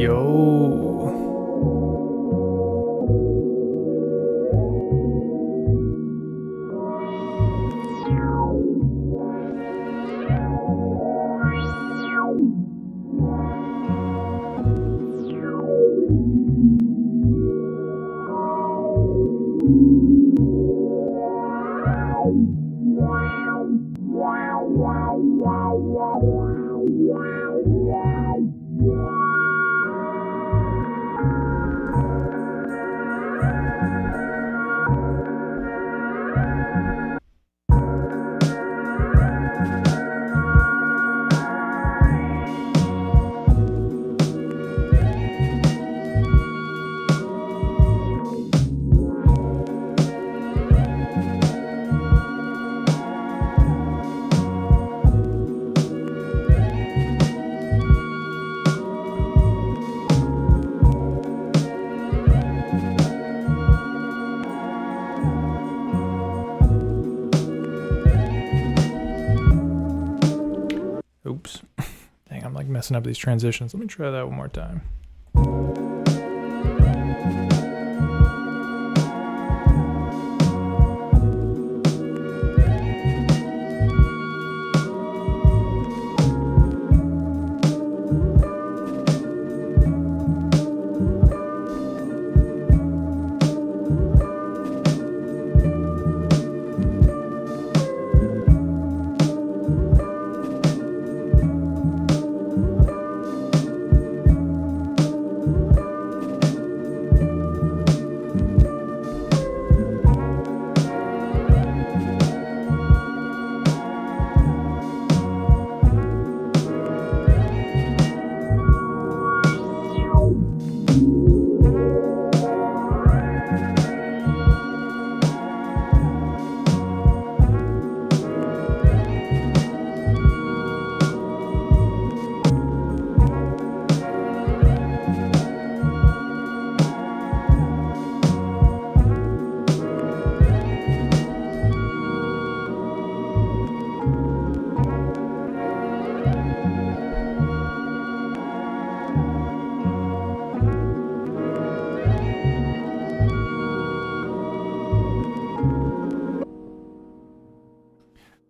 Yo. Oops. Dang, I'm like messing up these transitions. Let me try that one more time.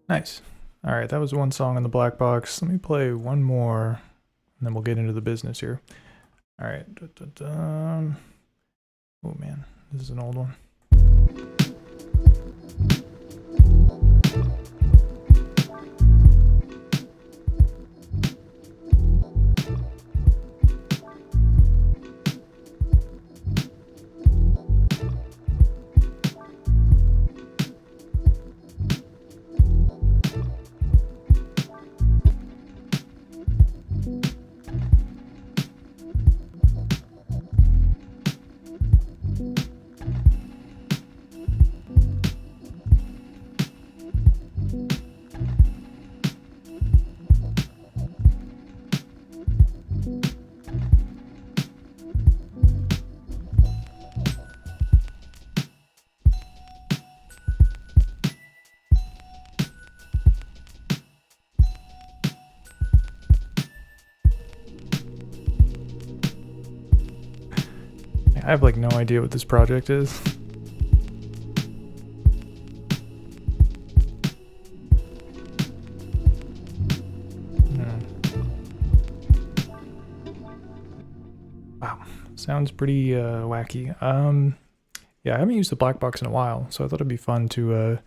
Nice. All right, that was one song on the black box. Let me play one more, and then we'll get into the business here. All right. Oh man, this is an old one. I have like no idea what this project is. Wow, sounds pretty wacky. Yeah, I haven't used the black box in a while, so I thought it'd be fun to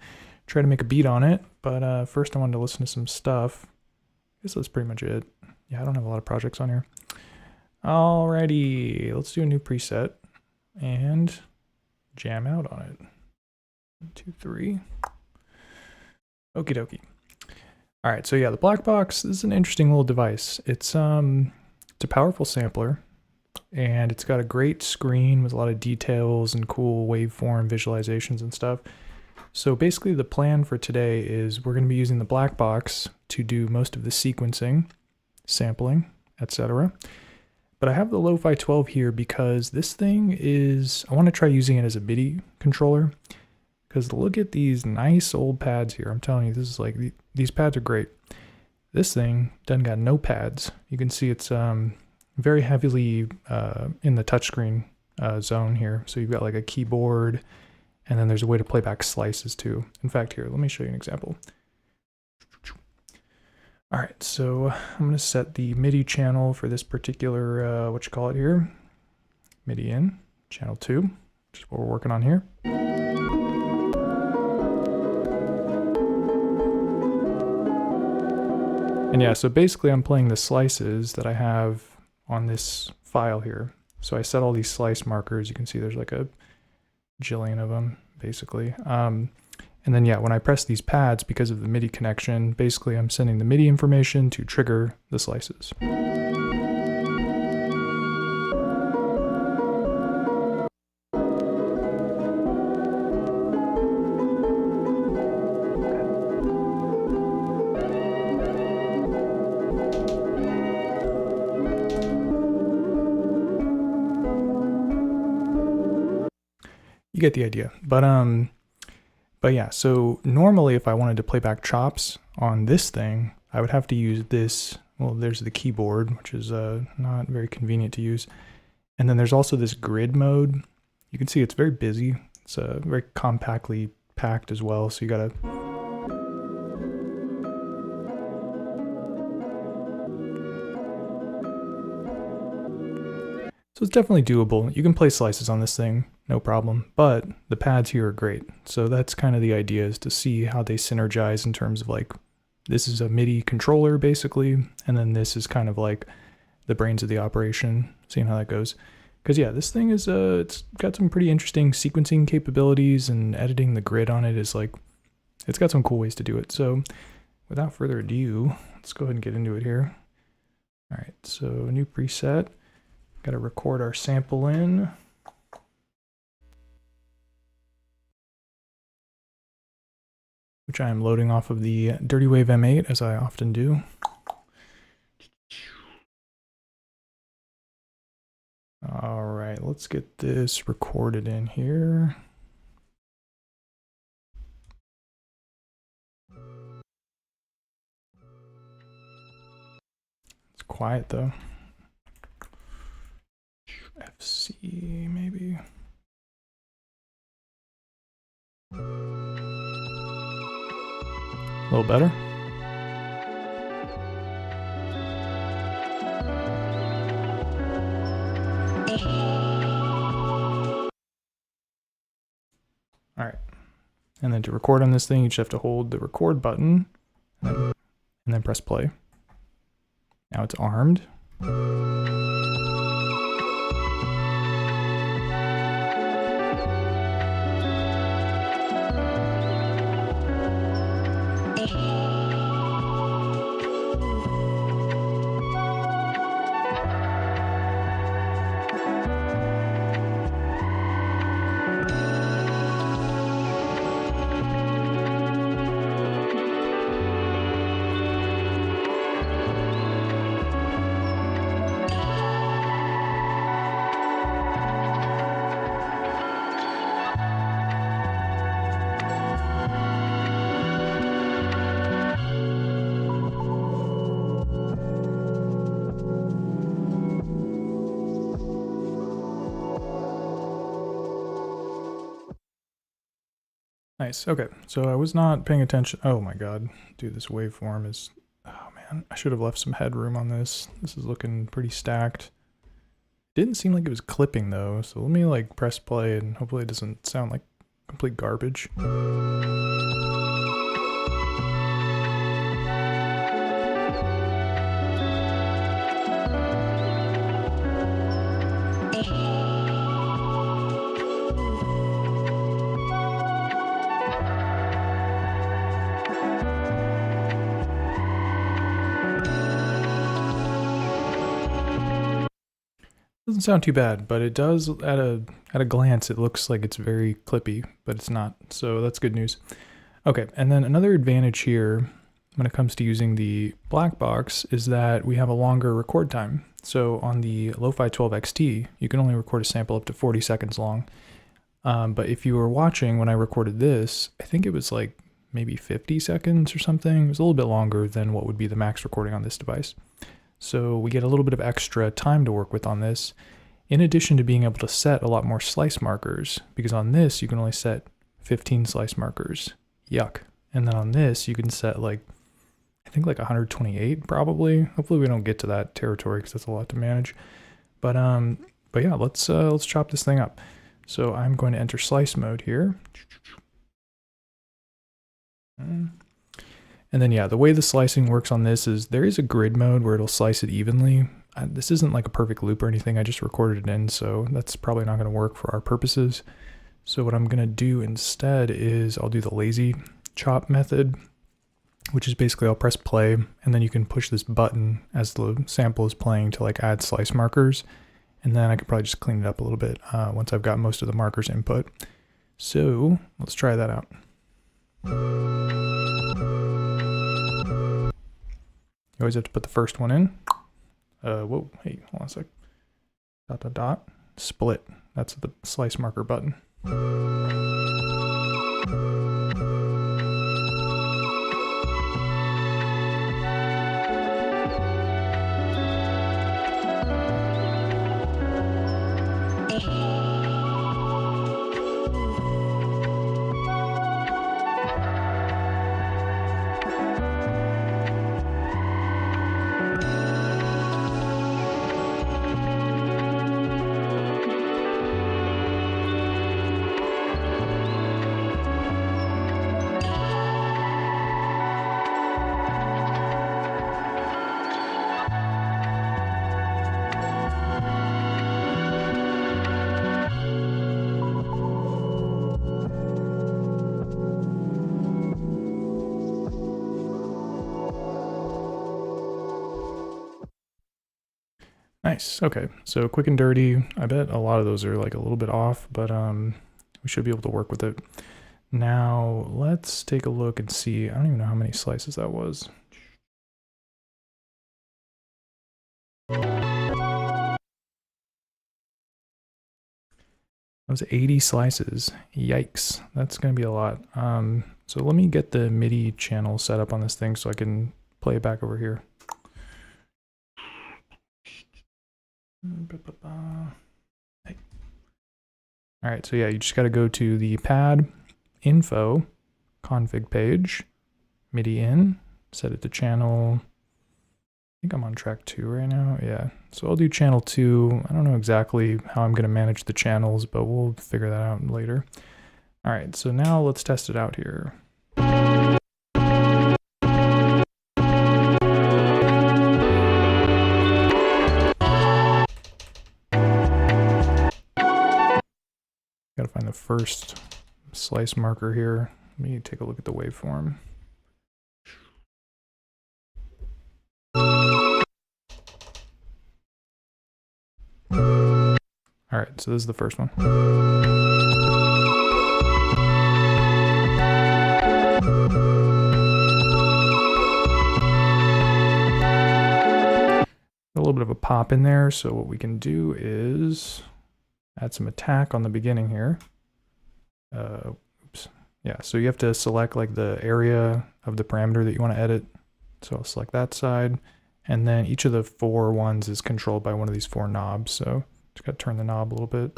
try to make a beat on it. But first I wanted to listen to some stuff. I guess that's pretty much it. Yeah, I don't have a lot of projects on here. Alrighty, let's do a new preset and jam out on it. 1, 2, 3. Okie dokie. All right, so yeah, the black box, this is an interesting little device. It's a powerful sampler, and it's got a great screen with a lot of details and cool waveform visualizations and stuff. So basically the plan for today is we're going to be using the black box to do most of the sequencing, sampling, etc. But I have the Lofi12 here because this thing is, I want to try using it as a MIDI controller, because look at these nice old pads here. I'm telling you, this is like, these pads are great. This thing done got no pads. You can see it's very heavily in the touchscreen zone here. So you've got like a keyboard, and then there's a way to play back slices too. In fact, here, let me show you an example. All right, so I'm gonna set the MIDI channel for this particular, what you call it here, MIDI in, channel 2, which is what we're working on here. And yeah, so basically I'm playing the slices that I have on this file here. So I set all these slice markers. You can see there's like a jillion of them, basically. And then yeah, when I press these pads, because of the MIDI connection, basically I'm sending the MIDI information to trigger the slices. You get the idea. But yeah, so normally if I wanted to play back chops on this thing, I would have to use this. Well, there's the keyboard, which is not very convenient to use. And then there's also this grid mode. You can see it's very busy. It's very compactly packed as well. So you gotta... So it's definitely doable. You can play slices on this thing, no problem, but the pads here are great. So that's kind of the idea, is to see how they synergize in terms of like, this is a MIDI controller basically, and then this is kind of like the brains of the operation, seeing how that goes. Because yeah, this thing is, it's got some pretty interesting sequencing capabilities, and editing the grid on it is like, it's got some cool ways to do it. So without further ado, let's go ahead and get into it here. All right, so new preset. Got to record our sample in. Which I am loading off of the Dirty Wave M8, as I often do. All right, let's get this recorded in here. It's quiet though. FC maybe. A little better. All right. And then to record on this thing, you just have to hold the record button and then press play. Now it's armed. Nice. Okay, so I was not paying attention. Oh my god, dude, this waveform is... Oh man, I should have left some headroom on this. This is looking pretty stacked. Didn't seem like it was clipping though, so let me like press play and hopefully it doesn't sound like complete garbage. Doesn't sound too bad, but it does, at a glance, it looks like it's very clippy, but it's not, so that's good news. Okay, and then another advantage here when it comes to using the BlackBox is that we have a longer record time. So on the Lofi12XT, you can only record a sample up to 40 seconds long. But if you were watching when I recorded this, I think it was like maybe 50 seconds or something. It was a little bit longer than what would be the max recording on this device. So we get a little bit of extra time to work with on this, in addition to being able to set a lot more slice markers, because on this you can only set 15 slice markers. Yuck. And then on this you can set like, I think like 128 probably. Hopefully we don't get to that territory because that's a lot to manage. But yeah, let's chop this thing up. So I'm going to enter slice mode here. And then yeah, the way the slicing works on this is there is a grid mode where it'll slice it evenly. This isn't like a perfect loop or anything, I just recorded it in, so that's probably not going to work for our purposes. So what I'm going to do instead is I'll do the lazy chop method, which is basically I'll press play and then you can push this button as the sample is playing to like add slice markers. And then I can probably just clean it up a little bit once I've got most of the markers input. So let's try that out. You always have to put the first one in. Whoa, hey, hold on a sec. Dot, dot, dot. Split. That's the slice marker button. Nice. Okay, so quick and dirty. I bet a lot of those are like a little bit off, but we should be able to work with it. Now let's take a look and see. I don't even know how many slices that was. That was 80 slices. Yikes. That's going to be a lot. So let me get the MIDI channel set up on this thing so I can play it back over here. Hey. All right, so yeah, you just got to go to the pad info config page, MIDI in, set it to channel. I think I'm on track 2 right now. Yeah, so I'll do channel 2. I don't know exactly how I'm going to manage the channels, but we'll figure that out later. All right, so now let's test it out here. Gotta find the first slice marker here. Let me take a look at the waveform. All right, so this is the first one. A little bit of a pop in there, so what we can do is add some attack on the beginning here. Oops. Yeah, so you have to select like the area of the parameter that you want to edit. So I'll select that side, and then each of the 4 ones is controlled by one of these 4 knobs. So just got to turn the knob a little bit.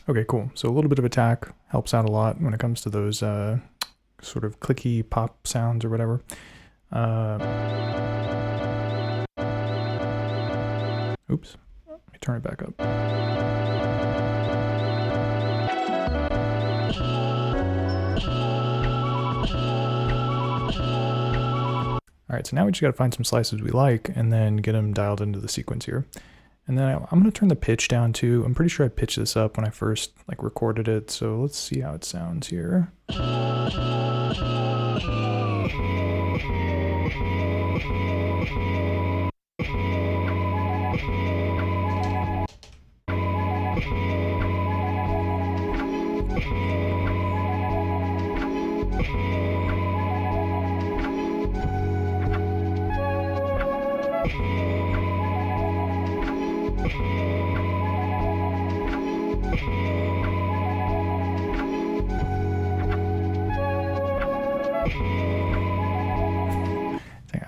Okay, cool. So a little bit of attack helps out a lot when it comes to those sort of clicky pop sounds or whatever. Oops, let me turn it back up. All right, so now we just got to find some slices we like and then get them dialed into the sequence here. And then I'm going to turn the pitch down too. I'm pretty sure I pitched this up when I first like recorded it. So let's see how it sounds here.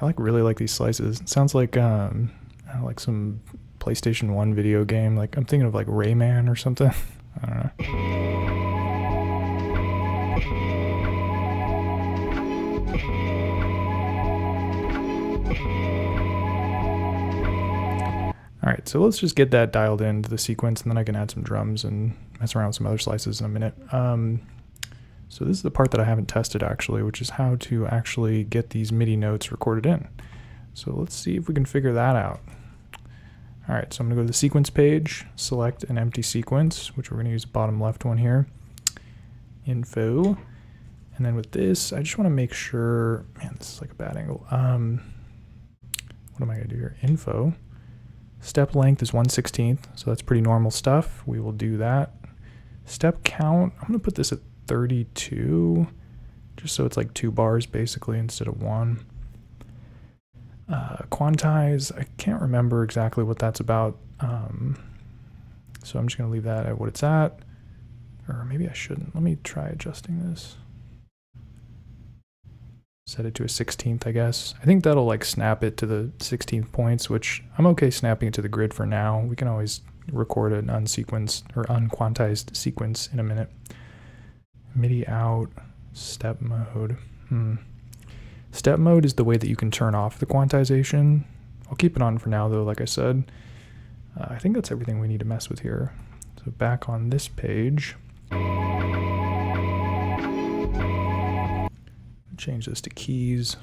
I really like these slices. It sounds like some PlayStation 1 video game. Like I'm thinking of like Rayman or something. I don't know. All right, so let's just get that dialed into the sequence, and then I can add some drums and mess around with some other slices in a minute. So this is the part that I haven't tested actually, which is how to actually get these MIDI notes recorded in. So let's see if we can figure that out. All right, so I'm gonna go to the sequence page, select an empty sequence, which we're gonna use the bottom left one here, info. And then with this, I just wanna make sure, man, this is like a bad angle. What am I gonna do here? Info, step length is 1/16, so that's pretty normal stuff. We will do that. Step count, I'm gonna put this at 32, just so it's like 2 bars basically instead of 1. Quantize, I can't remember exactly what that's about, so I'm just going to leave that at what it's at, or maybe I shouldn't. Let me try adjusting this. Set it to a 16th, I guess. I think that'll like snap it to the 16th points, which I'm okay snapping it to the grid for now. We can always record an unsequenced or unquantized sequence in a minute. MIDI out, step mode. Step mode is the way that you can turn off the quantization. I'll keep it on for now though, like I said. I think that's everything we need to mess with here. So back on this page. Change this to keys.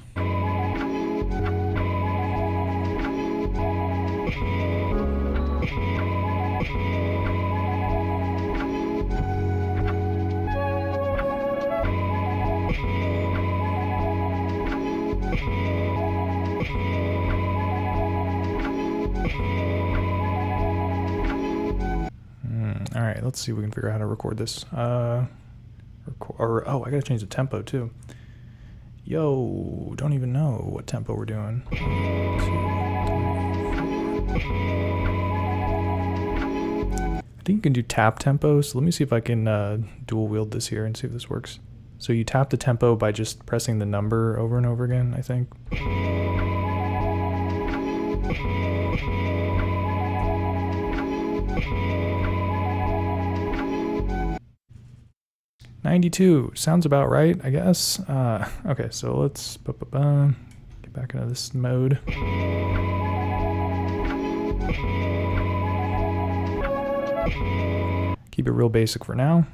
All right, let's see if we can figure out how to record this. Oh, I gotta change the tempo too. Yo, don't even know what tempo we're doing. 1, 2, 3, 4. I think you can do tap tempo, so let me see if I can dual wield this here and see if this works. So you tap the tempo by just pressing the number over and over again, I think. 92 sounds about right, I guess. Okay, so let's get back into this mode. Keep it real basic for now.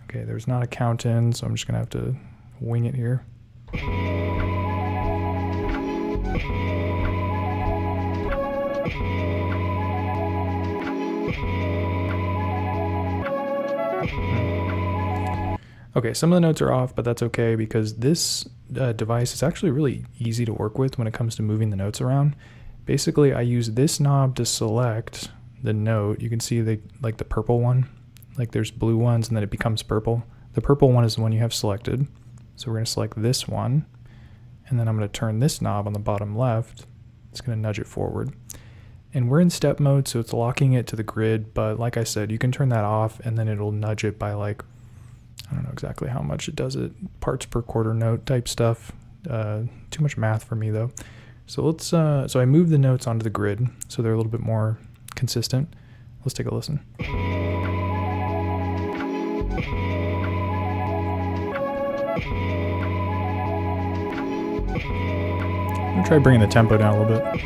Okay, there's not a count in, so I'm just gonna have to wing it here. Okay, some of the notes are off, but that's okay because this device is actually really easy to work with when it comes to moving the notes around. Basically, I use this knob to select the note. You can see the purple one. Like there's blue ones and then it becomes purple. The purple one is the one you have selected. So we're going to select this one. And then I'm going to turn this knob on the bottom left. It's going to nudge it forward. And we're in step mode, so it's locking it to the grid. But like I said, you can turn that off and then it'll nudge it by like, I don't know exactly how much it does it. Parts per quarter note type stuff. Too much math for me though. So let's, so I moved the notes onto the grid so they're a little bit more consistent. Let's take a listen. I'm gonna try bringing the tempo down a little bit.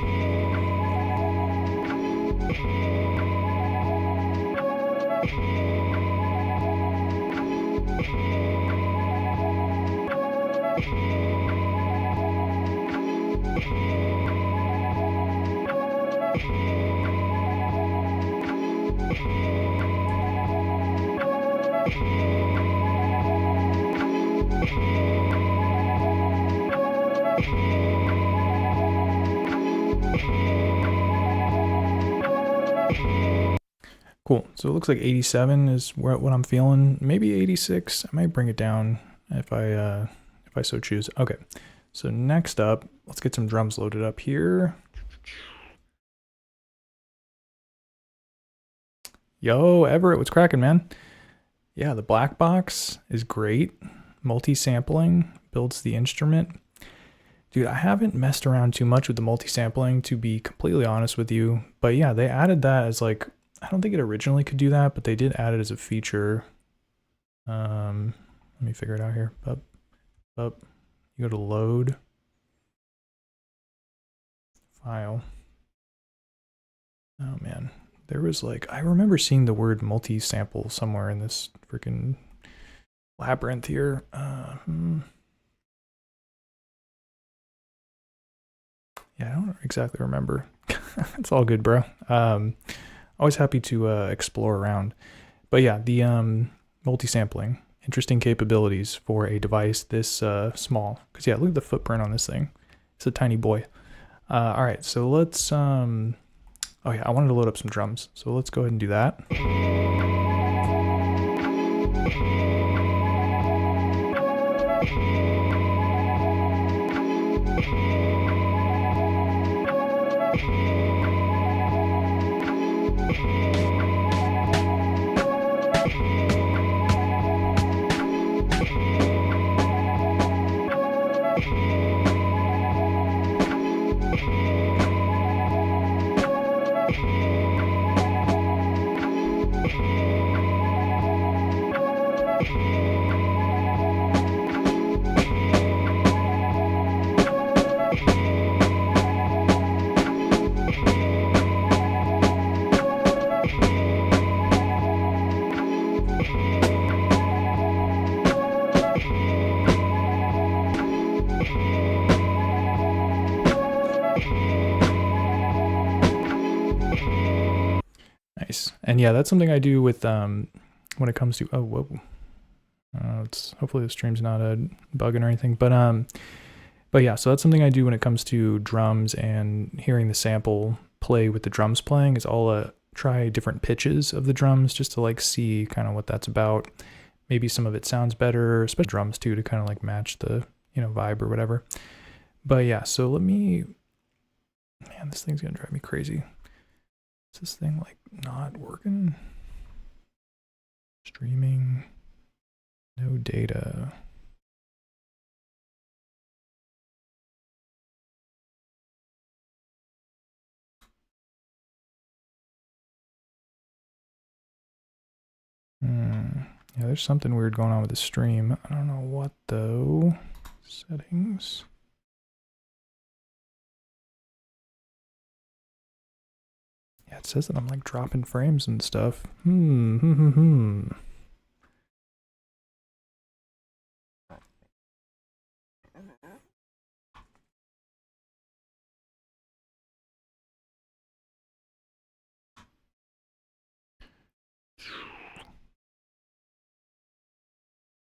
Cool. So it looks like 87 is what I'm feeling. Maybe 86. I might bring it down if I so choose. Okay. So next up, let's get some drums loaded up here. Yo, Everett, what's cracking, man? Yeah, the BlackBox is great. Multi-sampling builds the instrument. Dude, I haven't messed around too much with the multi-sampling, to be completely honest with you. But yeah, they added that as like, I don't think it originally could do that, but they did add it as a feature. Let me figure it out here. Up. You go to load. File. Oh man. There was like, I remember seeing the word multi-sample somewhere in this freaking labyrinth here. Yeah, I don't exactly remember. It's all good, bro. Always happy to explore around. But yeah, the multi-sampling, interesting capabilities for a device this small. Because yeah, look at the footprint on this thing. It's a tiny boy. All right, so let's... oh yeah, I wanted to load up some drums. So let's go ahead and do that. Nice. And yeah, that's something I do with when it comes to it's hopefully the stream's not bugging or anything, but yeah, so that's something I do when it comes to drums and hearing the sample play with the drums playing is I'll try different pitches of the drums just to like see kind of what that's about. Maybe some of it sounds better, especially drums too, to kind of like match the, you know, vibe or whatever. But yeah, so man, this thing's gonna drive me crazy. Is this thing like not working? Streaming, no data. Yeah, there's something weird going on with the stream. I don't know what though. Settings. Yeah, it says that I'm like dropping frames and stuff.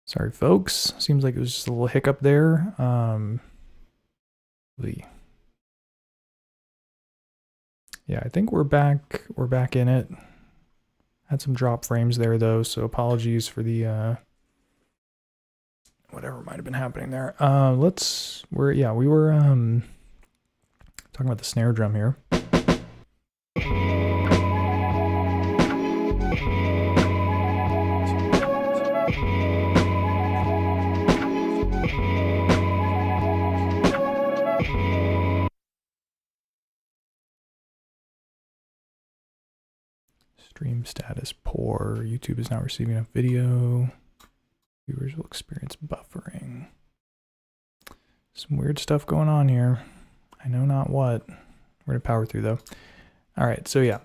Sorry, folks. Seems like it was just a little hiccup there. Yeah, I think we're back. We're back in it. Had some drop frames there though, so apologies for the whatever might have been happening there. We were talking about the snare drum here. Stream status poor. YouTube is not receiving enough video. Viewers will experience buffering. Some weird stuff going on here. I know not what. We're gonna power through though. All right, so yeah.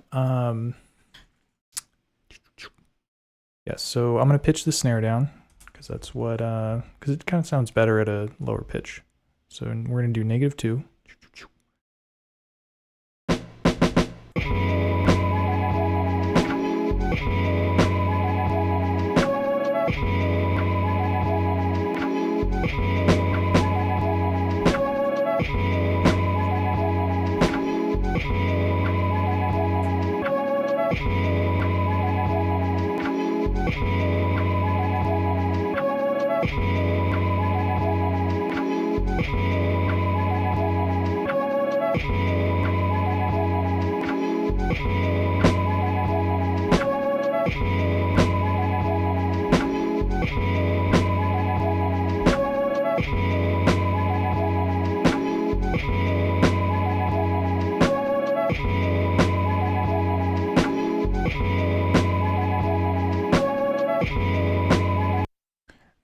Yes, so I'm gonna pitch the snare down because that's what because it kind of sounds better at a lower pitch. So we're gonna do -2.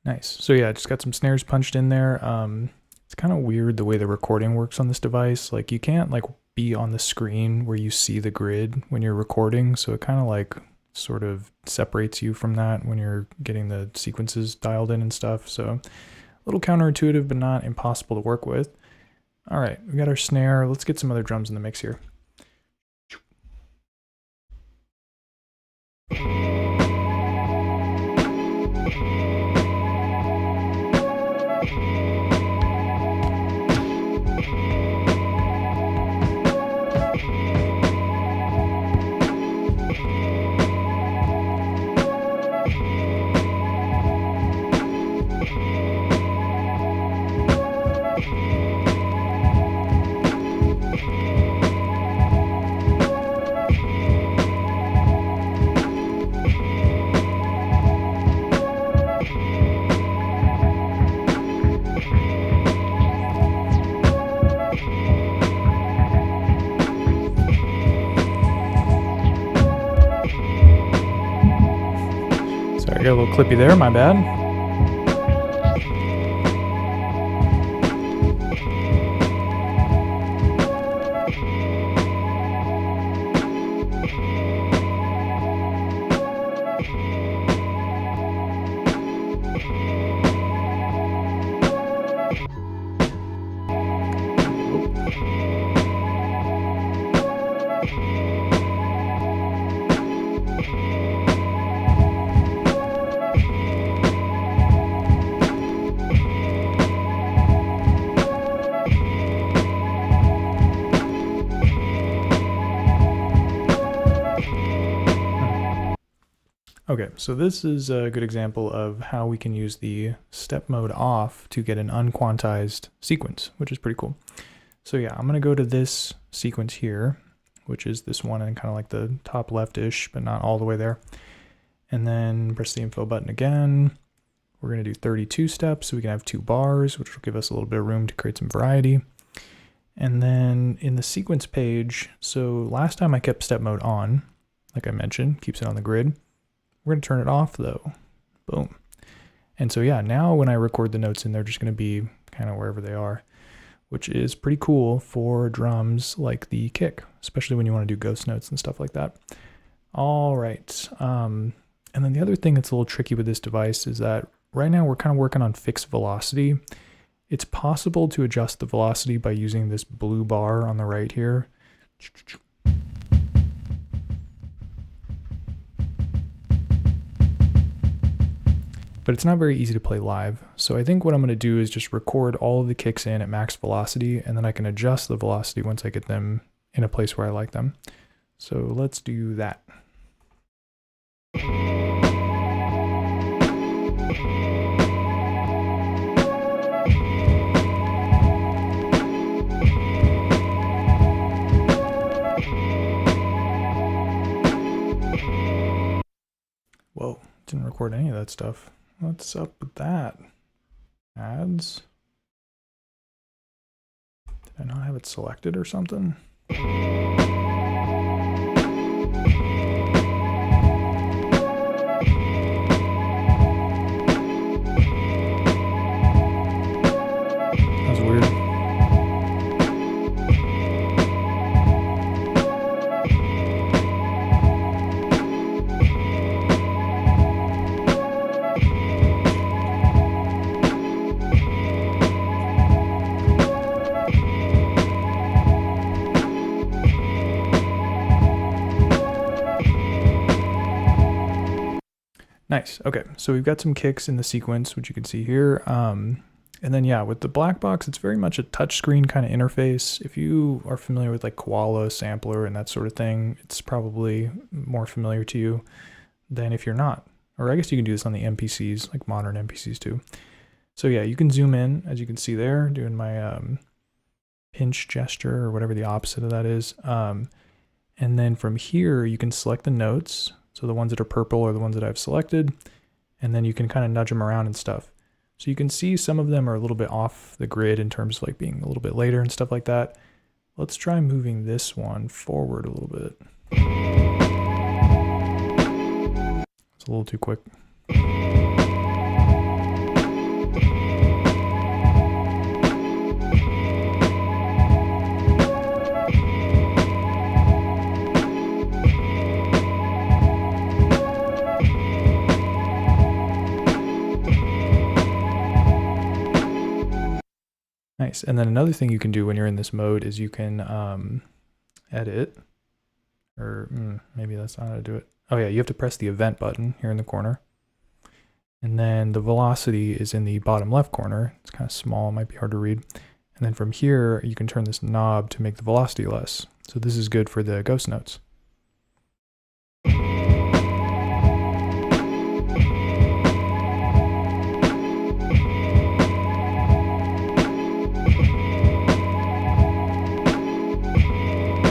Nice. So yeah, just got some snares punched in there. It's kind of weird the way the recording works on this device. Like you can't like be on the screen where you see the grid when you're recording. So it kind of like sort of separates you from that when you're getting the sequences dialed in and stuff. So a little counterintuitive, but not impossible to work with. All right, we got our snare. Let's get some other drums in the mix here. Sorry, I got a little clippy there, my bad. Okay, so this is a good example of how we can use the step mode off to get an unquantized sequence, which is pretty cool. So yeah, I'm gonna go to this sequence here, which is this one and kind of like the top left-ish, but not all the way there. And then press the info button again. We're gonna do 32 steps, so we can have 2 bars, which will give us a little bit of room to create some variety. And then in the sequence page, so last time I kept step mode on, like I mentioned, keeps it on the grid. We're going to turn it off though. Boom. And so yeah, now when I record the notes in, they're just going to be kind of wherever they are, which is pretty cool for drums like the kick, especially when you want to do ghost notes and stuff like that. All right. And then the other thing that's a little tricky with this device is that right now we're kind of working on fixed velocity. It's possible to adjust the velocity by using this blue bar on the right here. But it's not very easy to play live. So I think what I'm going to do is just record all of the kicks in at max velocity, and then I can adjust the velocity once I get them in a place where I like them. So let's do that. Whoa, didn't record any of that stuff. What's up with that? Ads? Did I not have it selected or something? That was weird. Nice. Okay, so we've got some kicks in the sequence, which you can see here. And then yeah, with the BlackBox, it's very much a touchscreen kind of interface. If you are familiar with like Koala, Sampler, and that sort of thing, it's probably more familiar to you than if you're not. Or I guess you can do this on the MPCs, like modern MPCs too. So yeah, you can zoom in, as you can see there, doing my pinch gesture or whatever the opposite of that is. And then from here, you can select the notes. So the ones that are purple are the ones that I've selected, and then you can kind of nudge them around and stuff. So you can see some of them are a little bit off the grid in terms of like being a little bit later and stuff like that. Let's try moving this one forward a little bit. It's a little too quick. Nice. And then another thing you can do when you're in this mode is you can edit, or maybe that's not how to do it. Oh yeah, you have to press the event button here in the corner. And then the velocity is in the bottom left corner. It's kind of small, might be hard to read. And then from here, you can turn this knob to make the velocity less. So this is good for the ghost notes.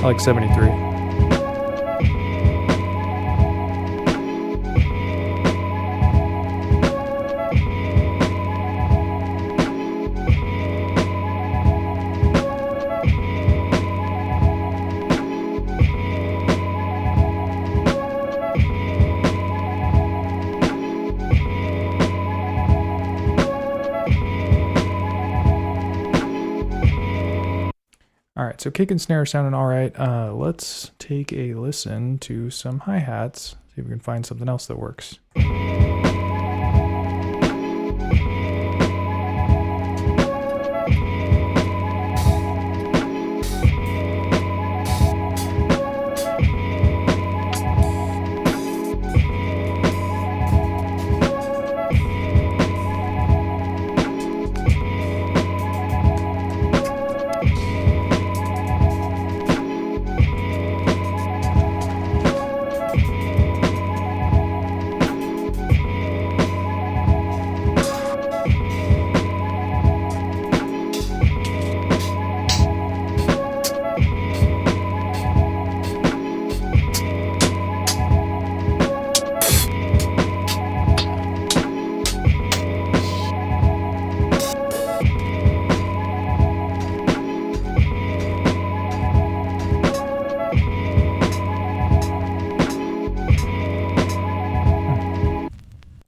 I like 73. All right, so kick and snare sounding all right. Let's take a listen to some hi-hats, see if we can find something else that works.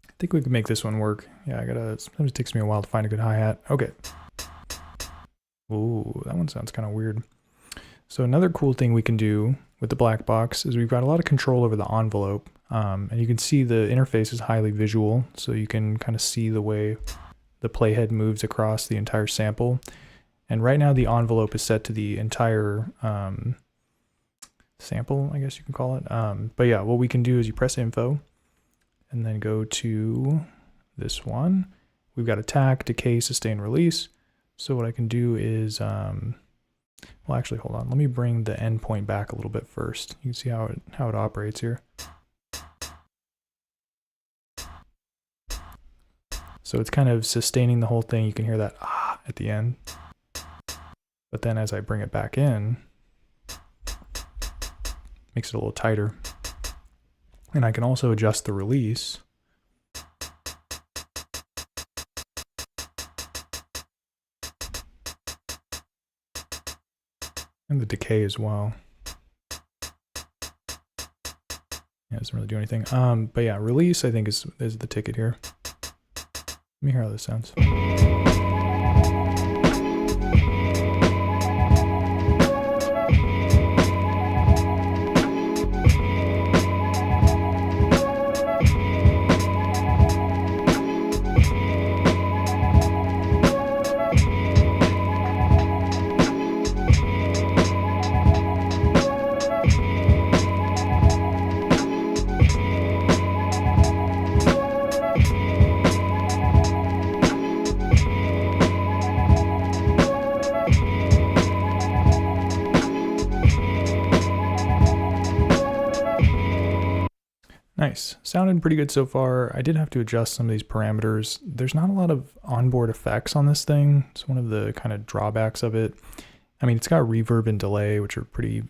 I think we can make this one work. Yeah, sometimes it takes me a while to find a good hi-hat. Okay. Ooh, that one sounds kind of weird. So another cool thing we can do with the black box is we've got a lot of control over the envelope. And you can see the interface is highly visual, so you can kind of see the way the playhead moves across the entire sample. And right now the envelope is set to the entire sample, I guess you can call it. But yeah, what we can do is you press info, and then go to this one. We've got attack, decay, sustain, release. So what I can do is, well, actually, hold on. Let me bring the endpoint back a little bit first. You can see how it operates here. So it's kind of sustaining the whole thing. You can hear that ah at the end. But then as I bring it back in, makes it a little tighter. And I can also adjust the release. And the decay as well. Yeah, it doesn't really do anything. But yeah, release I think is the ticket here. Let me hear how this sounds. Nice. Sounded pretty good so far. I did have to adjust some of these parameters. There's not a lot of onboard effects on this thing. It's one of the kind of drawbacks of it. I mean, it's got reverb and delay, which are pretty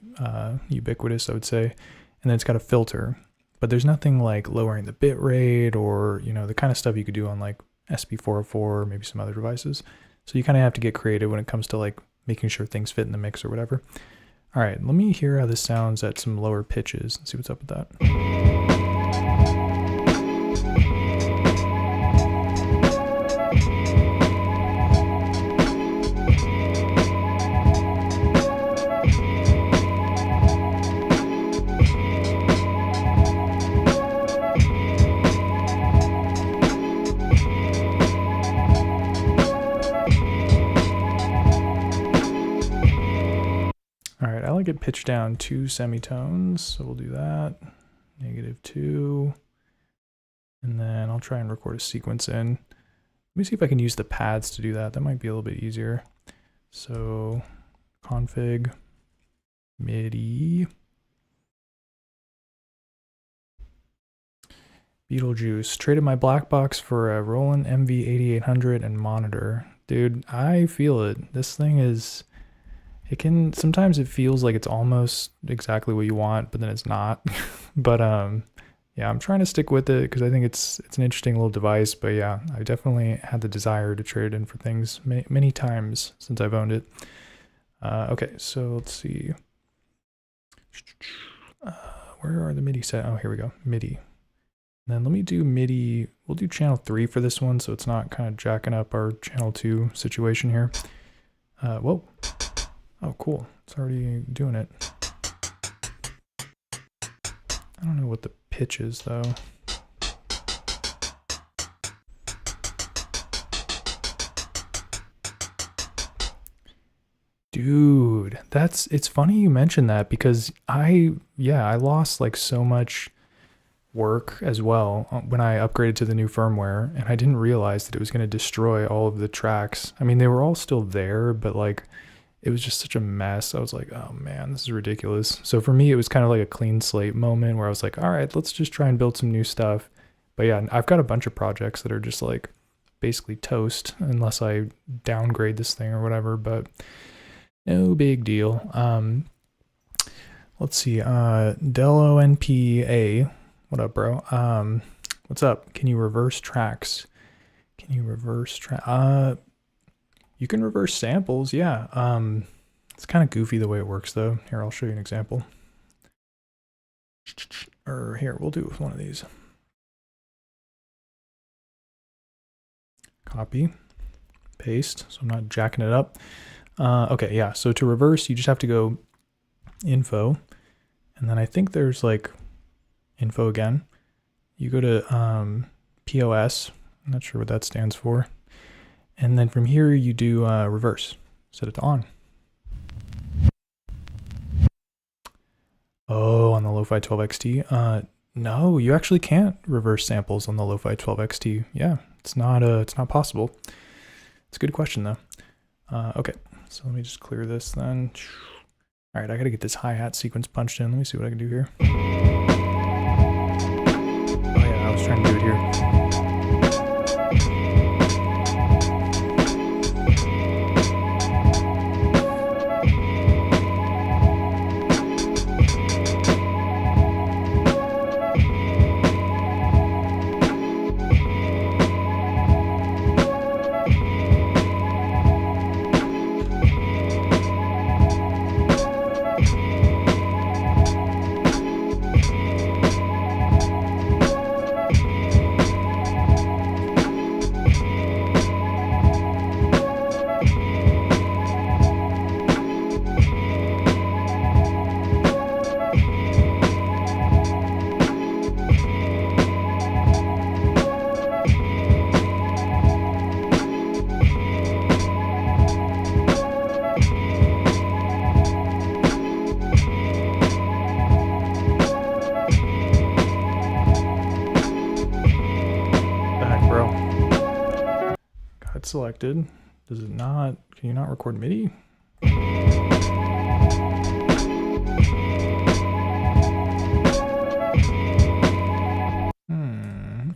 ubiquitous, I would say. And then it's got a filter. But there's nothing like lowering the bit rate or, you know, the kind of stuff you could do on like SP404 or maybe some other devices. So you kind of have to get creative when it comes to like making sure things fit in the mix or whatever. All right, let me hear how this sounds at some lower pitches and see what's up with that. like it pitched down 2 semitones, so we'll do that. -2. And then I'll try and record a sequence in. Let me see if I can use the pads to do that. That might be a little bit easier. So config MIDI Beetlejuice. Traded my BlackBox for a Roland MV8800 and monitor. Dude, I feel it. This thing is, sometimes it feels like it's almost exactly what you want, but then it's not. But yeah, I'm trying to stick with it because I think it's an interesting little device. But yeah, I definitely had the desire to trade it in for things many times since I've owned it. Okay, so let's see. Where are the MIDI set? Oh, here we go. MIDI. And then let me do MIDI. We'll do channel 3 for this one, so it's not kind of jacking up our channel 2 situation here. Whoa. Oh, cool. It's already doing it. I don't know what the pitch is, though. Dude, it's funny you mentioned that because I lost like so much work as well when I upgraded to the new firmware, and I didn't realize that it was going to destroy all of the tracks. I mean, they were all still there, but like it was just such a mess. I was like, oh man, this is ridiculous. So for me, it was kind of like a clean slate moment where I was like, all right, let's just try and build some new stuff. But yeah, I've got a bunch of projects that are just like basically toast unless I downgrade this thing or whatever, but no big deal. Let's see, Dello NPA. What up, bro? What's up? Can you reverse tracks? Can you reverse track? You can reverse samples, yeah. It's kind of goofy the way it works, though. Here, I'll show you an example. Or here, we'll do it with one of these. Copy, paste, so I'm not jacking it up. Okay, yeah, so to reverse, you just have to go info, and then I think there's like info again. You go to POS, I'm not sure what that stands for. And then from here, you do reverse, set it to on. Oh, on the Lofi12XT? No, you actually can't reverse samples on the Lofi12XT. Yeah, it's not possible. It's a good question though. Okay, so let me just clear this then. All right, I gotta get this hi-hat sequence punched in. Let me see what I can do here. Oh yeah, I was trying to do it here. Selected. Does it not? Can you not record MIDI?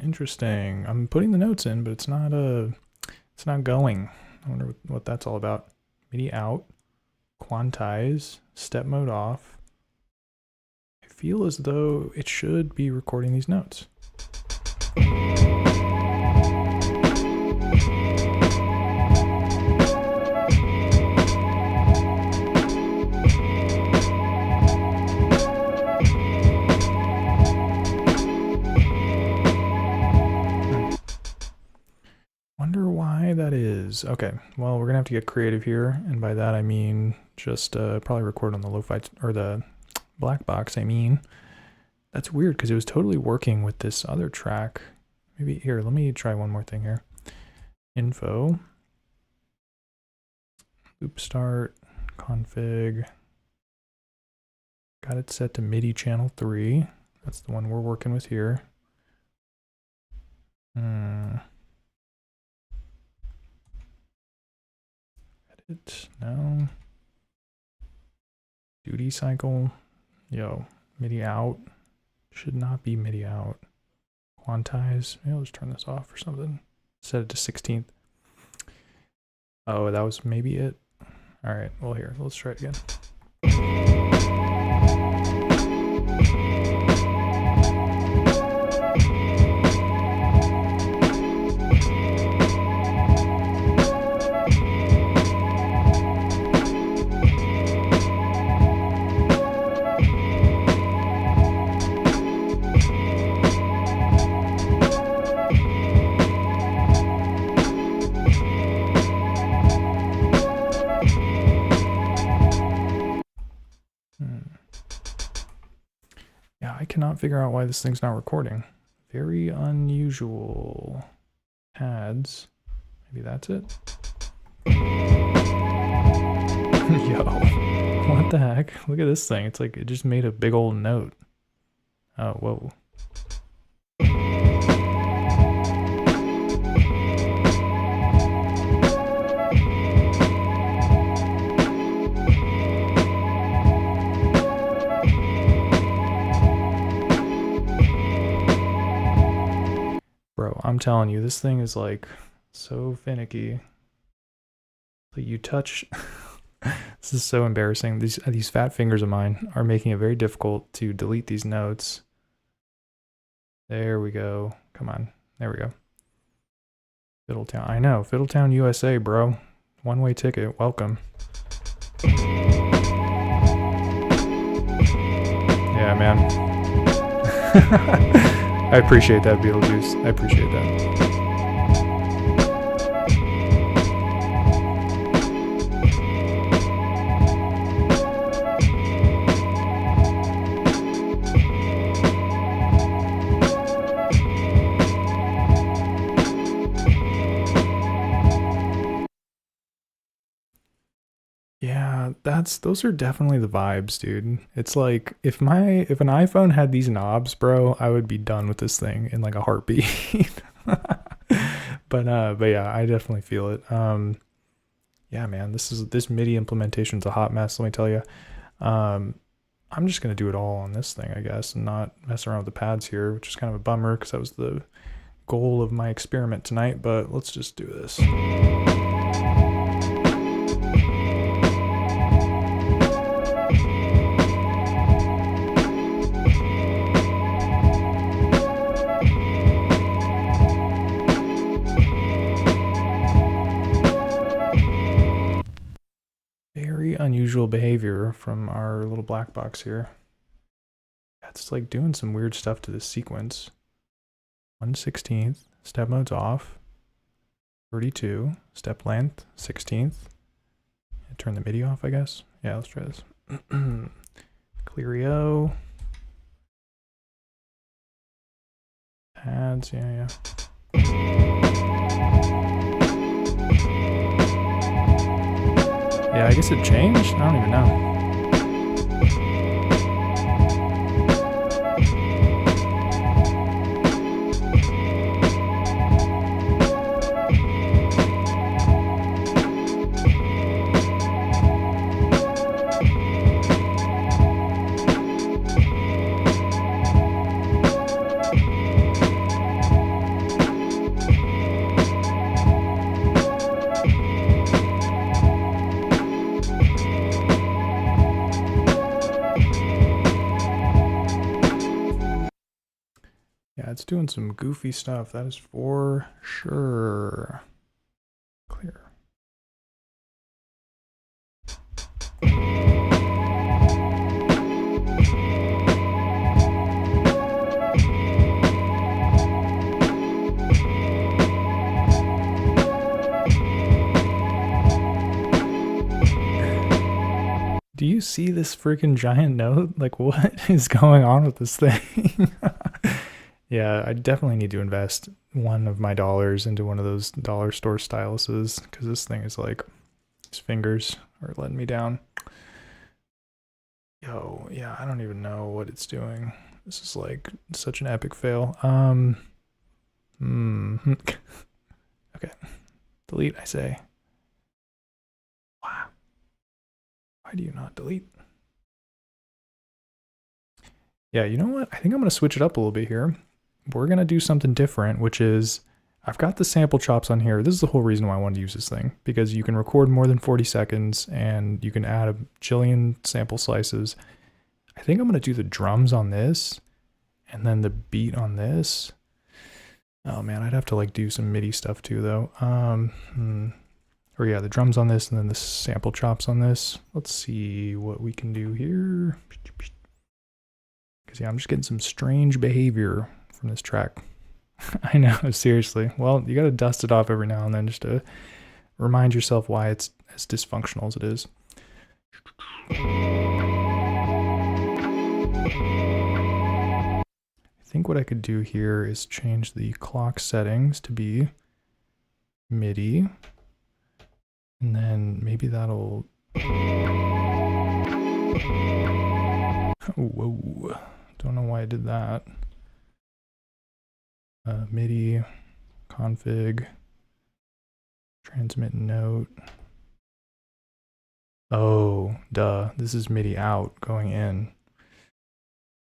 Interesting. I'm putting the notes in, but it's not going. I wonder what that's all about. MIDI out, quantize, step mode off. I feel as though it should be recording these notes. That is okay. Well, we're gonna have to get creative here, and by that I mean just probably record on the Lofi or the BlackBox. I mean, that's weird because it was totally working with this other track. Maybe here, let me try one more thing here. Info, loop start, config, Got it set to MIDI channel 3. That's the one we're working with here. Edit, no. Duty cycle, yo, MIDI out. Should not be MIDI out. Quantize, maybe I'll just turn this off or something. Set it to 16th. Oh, that was maybe it. All right, well here, let's try it again. Yeah, I cannot figure out why this thing's not recording. Very unusual. Pads. Maybe that's it. Yo, what the heck? Look at this thing. It's like it just made a big old note. Oh, whoa. Bro, I'm telling you, this thing is like so finicky. So you touch. This is so embarrassing. These fat fingers of mine are making it very difficult to delete these notes. There we go. Come on. There we go. Fiddletown. I know. Fiddletown, USA, bro. One-way ticket. Welcome. Yeah, man. I appreciate that, Beetlejuice. I appreciate that. Yeah, those are definitely the vibes, dude. It's like if an iPhone had these knobs, bro, I would be done with this thing in like a heartbeat. But yeah, I definitely feel it. Yeah, man, this MIDI implementation's a hot mess, let me tell you. I'm just gonna do it all on this thing, I guess, and not mess around with the pads here, which is kind of a bummer because that was the goal of my experiment tonight, but let's just do this. Very unusual behavior from our little black box here. It's like doing some weird stuff to this sequence. 1/16th, step mode's off. 32, step length, 16th. Turn the MIDI off, I guess. Yeah, let's try this. Cleario. Pads, yeah. Yeah, I guess it changed? I don't even know. Yeah, it's doing some goofy stuff, that is for sure. Clear. Do you see this freaking giant note? Like, what is going on with this thing? Yeah, I definitely need to invest one of my dollars into one of those dollar store styluses because this thing is like, these fingers are letting me down. Yo, yeah, I don't even know what it's doing. This is like such an epic fail. Okay. Delete, I say. Wow. Why do you not delete? Yeah, you know what? I think I'm going to switch it up a little bit here. We're going to do something different, which is I've got the sample chops on here. This is the whole reason why I wanted to use this thing, because you can record more than 40 seconds and you can add a jillion sample slices. I think I'm going to do the drums on this and then the beat on this. Oh man, I'd have to like do some MIDI stuff too though. Or yeah, the drums on this and then the sample chops on this. Let's see what we can do here. Because yeah, I'm just getting some strange behavior from this track. I know, seriously. Well, you gotta dust it off every now and then just to remind yourself why it's as dysfunctional as it is. I think what I could do here is change the clock settings to be MIDI. And then maybe that'll... Whoa. Don't know why I did that. MIDI, config, transmit note. Oh, duh. This is MIDI out going in.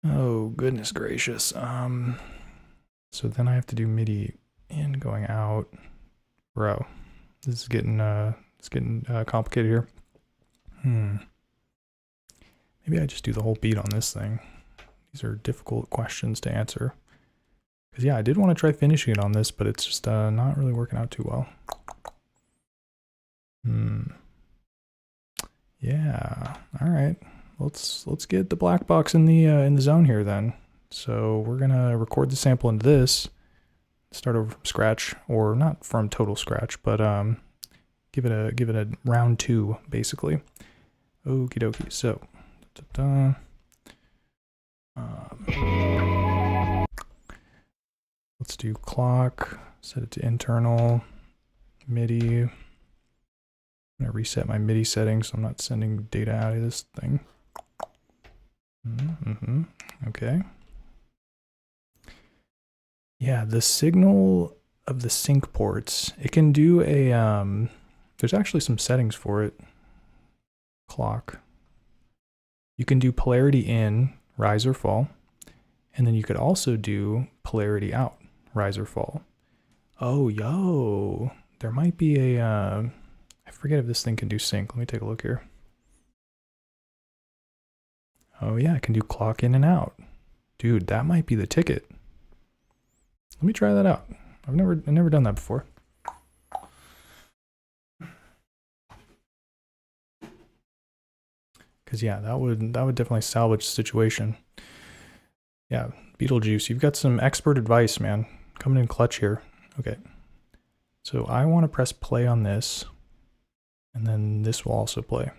Oh, goodness gracious. So then I have to do MIDI in going out. Bro, this is getting complicated here. Maybe I just do the whole beat on this thing. These are difficult questions to answer. Because yeah, I did want to try finishing it on this, but it's just not really working out too well. Yeah. All right. Let's get the black box in the zone here then. So we're gonna record the sample into this. Start over from scratch, or not from total scratch, but give it a round 2 basically. Okie dokie. So. Let's do clock, set it to internal, MIDI. I'm gonna reset my MIDI settings so I'm not sending data out of this thing. Okay. Yeah, the signal of the sync ports, it can do a, there's actually some settings for it. Clock. You can do polarity in, rise or fall. And then you could also do polarity out, rise or fall. Oh, yo, there might be a, I forget if this thing can do sync. Let me take a look here. Oh yeah, I can do clock in and out. Dude, that might be the ticket. Let me try that out. I've never done that before. Cause yeah, that would definitely salvage the situation. Yeah, Beetlejuice, you've got some expert advice, man. Coming in clutch here. Okay. So I want to press play on this, and then this will also play.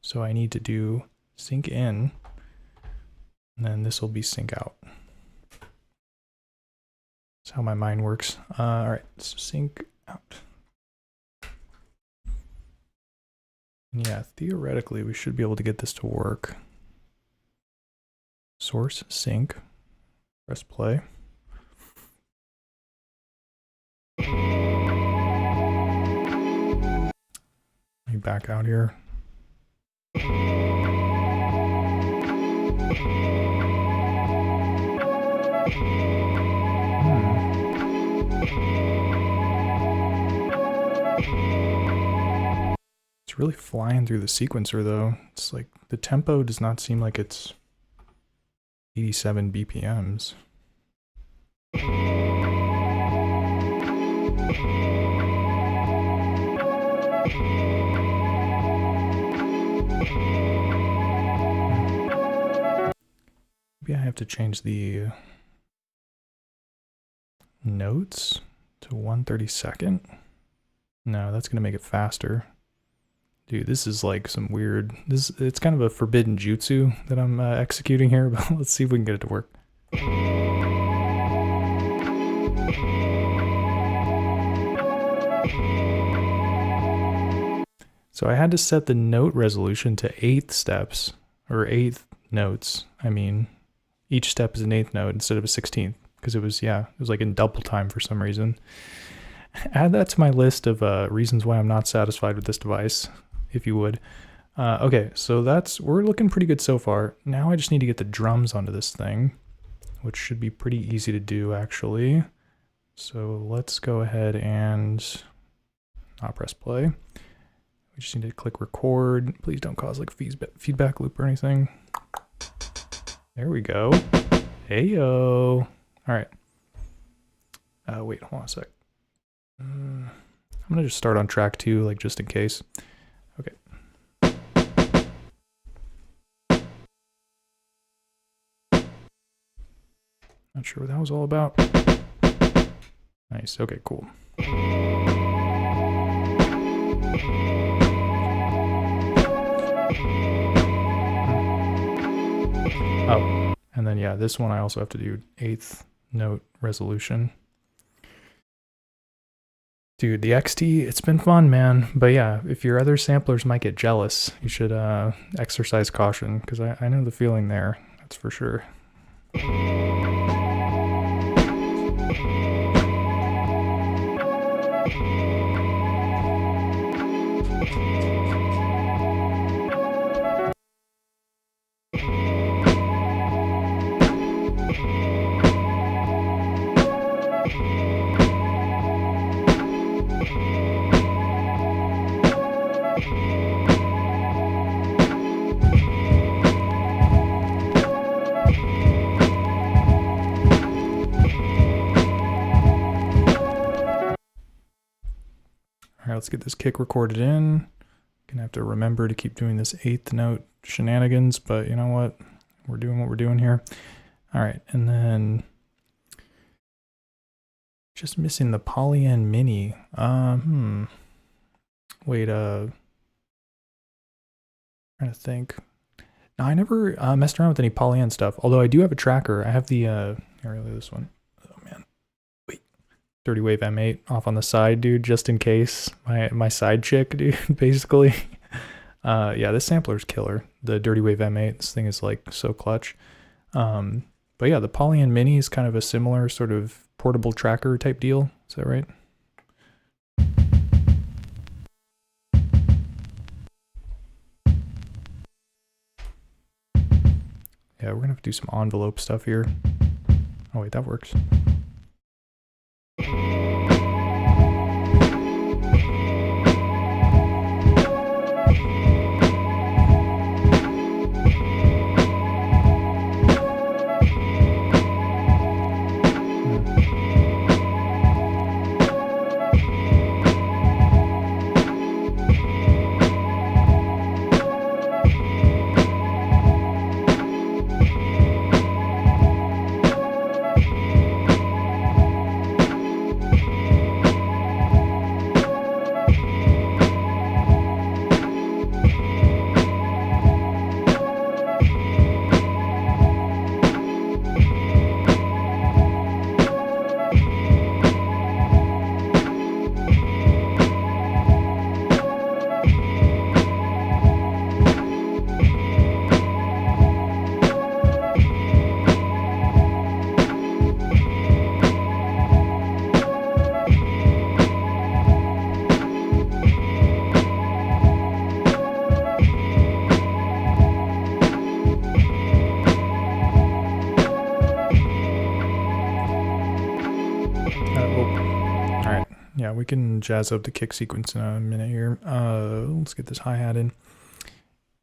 So I need to do sync in, and then this will be sync out. That's how my mind works. All right, so sync out. And yeah, theoretically, we should be able to get this to work. Source, sync, press play. Let me back out here. It's really flying through the sequencer though. It's like the tempo does not seem like it's 87 BPMs. Maybe I have to change the notes to 1/32. No, that's gonna make it faster. Dude, this is like some weird, it's kind of a forbidden jutsu that I'm executing here, but let's see if we can get it to work. So I had to set the note resolution to 8 steps. or eighth notes. I mean, each step is an eighth note instead of a 16th, because it was like in double time for some reason. Add that to my list of reasons why I'm not satisfied with this device, if you would. Okay, so we're looking pretty good so far. Now I just need to get the drums onto this thing, which should be pretty easy to do actually. So let's go ahead and not press play. We just need to click record. Please don't cause like feedback loop or anything. There we go. Heyo. All right. Wait, hold on a sec. I'm gonna just start on track 2, like just in case. Okay. Not sure what that was all about. Nice. Okay, cool. Oh, and then yeah, this one I also have to do 8th note resolution. Dude, the XT, it's been fun, man. But yeah, if your other samplers might get jealous, you should exercise caution, because I know the feeling there, that's for sure. All right, let's get this kick recorded in. Gonna have to remember to keep doing this 8th note shenanigans, but you know what? We're doing what we're doing here. All right, and then just missing the Polyend Mini. Wait, trying to think. No, I never messed around with any Polyend stuff, although I do have a tracker. I have the, here, really this one. Oh man, wait. Dirty Wave M8 off on the side, dude, just in case. My side chick, dude, basically. Yeah, this sampler's killer. The Dirty Wave M8, this thing is like so clutch. But yeah, the Polyend Mini is kind of a similar sort of portable tracker type deal. Is that right? Yeah, we're gonna have to do some envelope stuff here. Oh wait, that works. Yeah, we can jazz up the kick sequence in a minute here. Let's get this hi-hat in.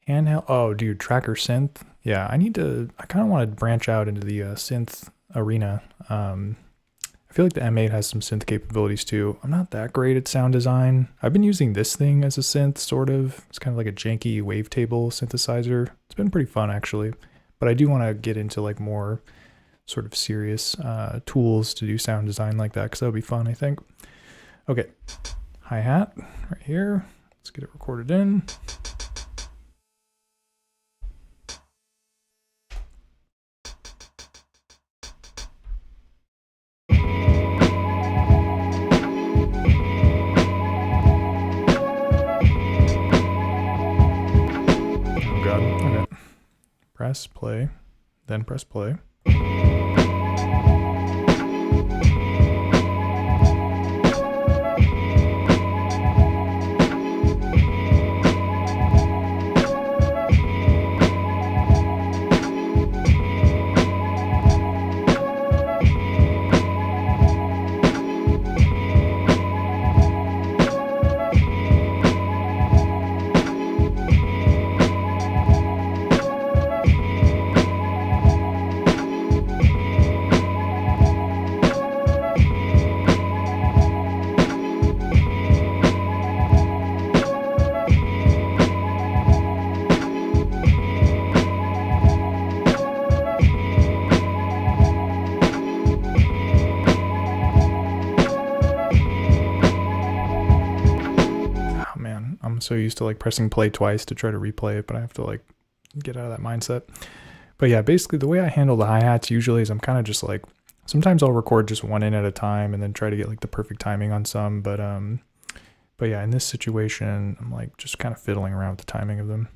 Handheld. Oh, dude, tracker synth. Yeah, I kind of want to branch out into the synth arena. I feel like the M8 has some synth capabilities too. I'm not that great at sound design. I've been using this thing as a synth, sort of. It's kind of like a janky wavetable synthesizer. It's been pretty fun, actually. But I do want to get into like more sort of serious tools to do sound design like that, because that would be fun, I think. Okay, hi-hat right here. Let's get it recorded in. Oh God, okay. press play, then press play. I'm so used to like pressing play twice to try to replay it, but I have to like get out of that mindset. But yeah, basically the way I handle the hi-hats usually is I'm kind of just like, sometimes I'll record just one in at a time and then try to get like the perfect timing on some. But yeah, in this situation, I'm like just kind of fiddling around with the timing of them.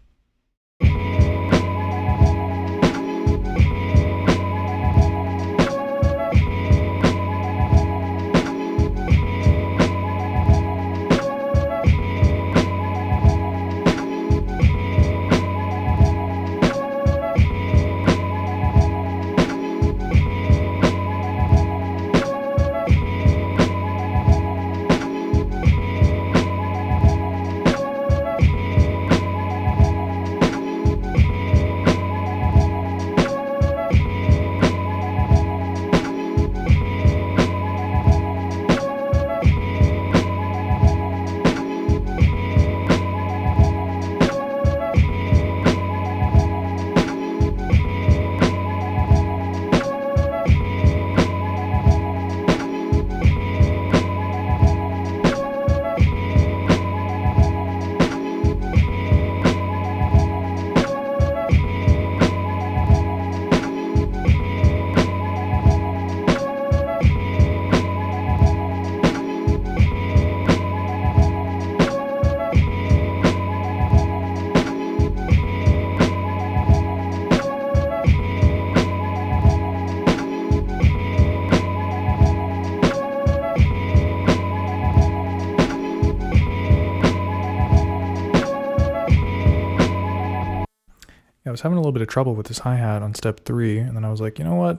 I was having a little bit of trouble with this hi-hat on step 3, and then I was like, you know what,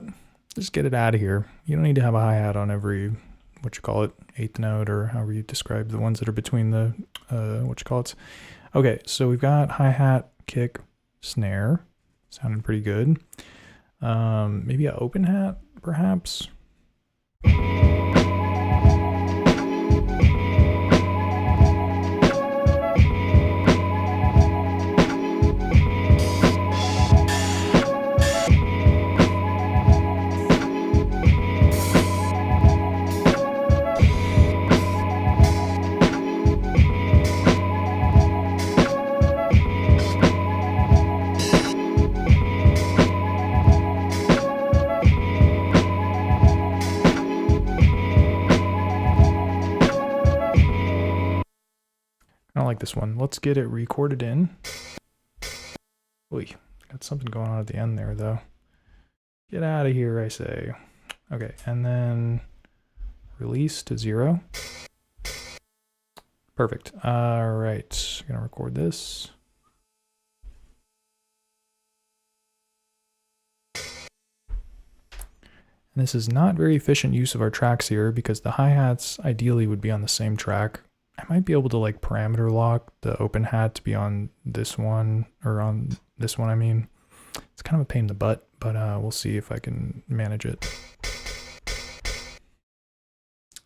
just get it out of here. You don't need to have a hi-hat on every, what you call it, 8th note, or however you describe the ones that are between the, what you call it. Okay, so we've got hi-hat, kick, snare, sounding pretty good. Maybe an open hat, perhaps. I don't like this one. Let's get it recorded in. Oy, got something going on at the end there, though. Get out of here, I say. Okay, and then release to 0. Perfect. All right, I'm gonna record this. And this is not very efficient use of our tracks here because the hi-hats ideally would be on the same track. I might be able to like parameter lock the open hat to be on this one, or on this one, I mean. It's kind of a pain in the butt, but we'll see if I can manage it.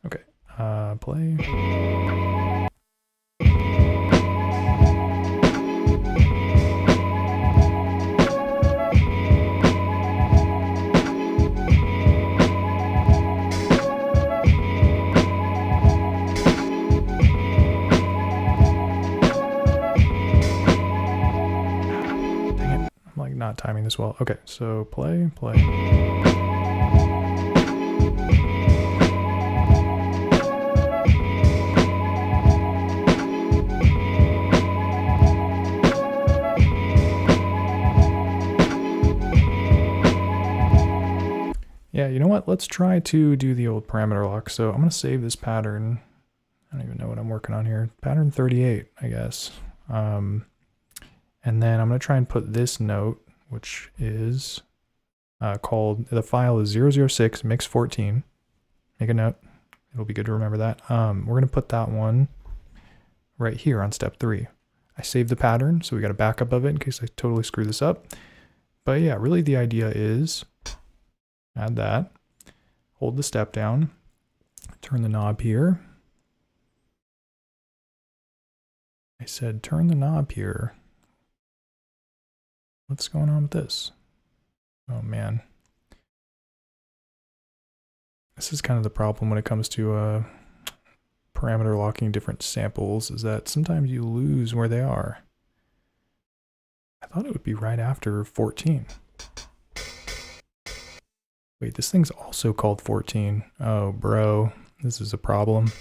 Okay, play. Not timing this well. Okay, so play. You know what? Let's try to do the old parameter lock. So I'm going to save this pattern. I don't even know what I'm working on here. Pattern 38, I guess. And then I'm going to try and put this note, which is called, the file is 006 mix 14. Make a note. It'll be good to remember that. We're going to put that one right here on step 3. I saved the pattern, so we got a backup of it in case I totally screw this up. But yeah, really the idea is add that, hold the step down, turn the knob here. I said turn the knob here. What's going on with this? Oh man. This is kind of the problem when it comes to parameter locking different samples, is that sometimes you lose where they are. I thought it would be right after 14. Wait, this thing's also called 14. Oh, bro, this is a problem.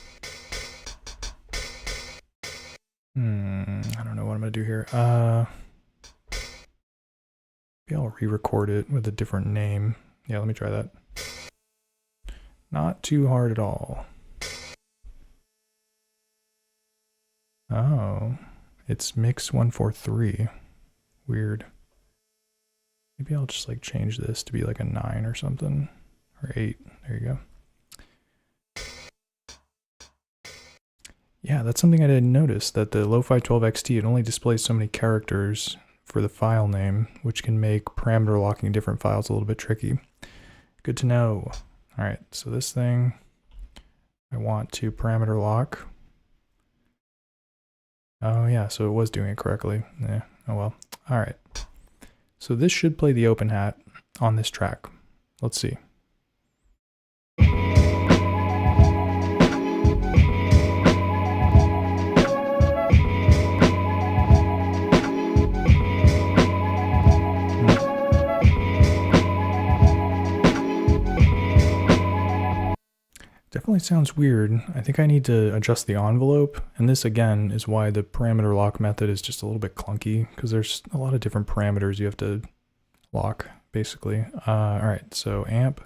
I don't know what I'm gonna do here. Maybe I'll re-record it with a different name. Yeah, let me try that. Not too hard at all. Oh, it's mix 143. Weird. Maybe I'll just like change this to be like a 9 or something, or 8. There you go. Yeah, that's something I didn't notice, that the Lofi12XT, it only displays so many characters for the file name, which can make parameter locking different files a little bit tricky. Good to know. All right, so this thing, I want to parameter lock. Oh yeah, so it was doing it correctly. Yeah, oh well. All right. So this should play the open hat on this track. Let's see. Definitely sounds weird. I think I need to adjust the envelope, and this again is why the parameter lock method is just a little bit clunky, because there's a lot of different parameters you have to lock, basically. All right, so amp.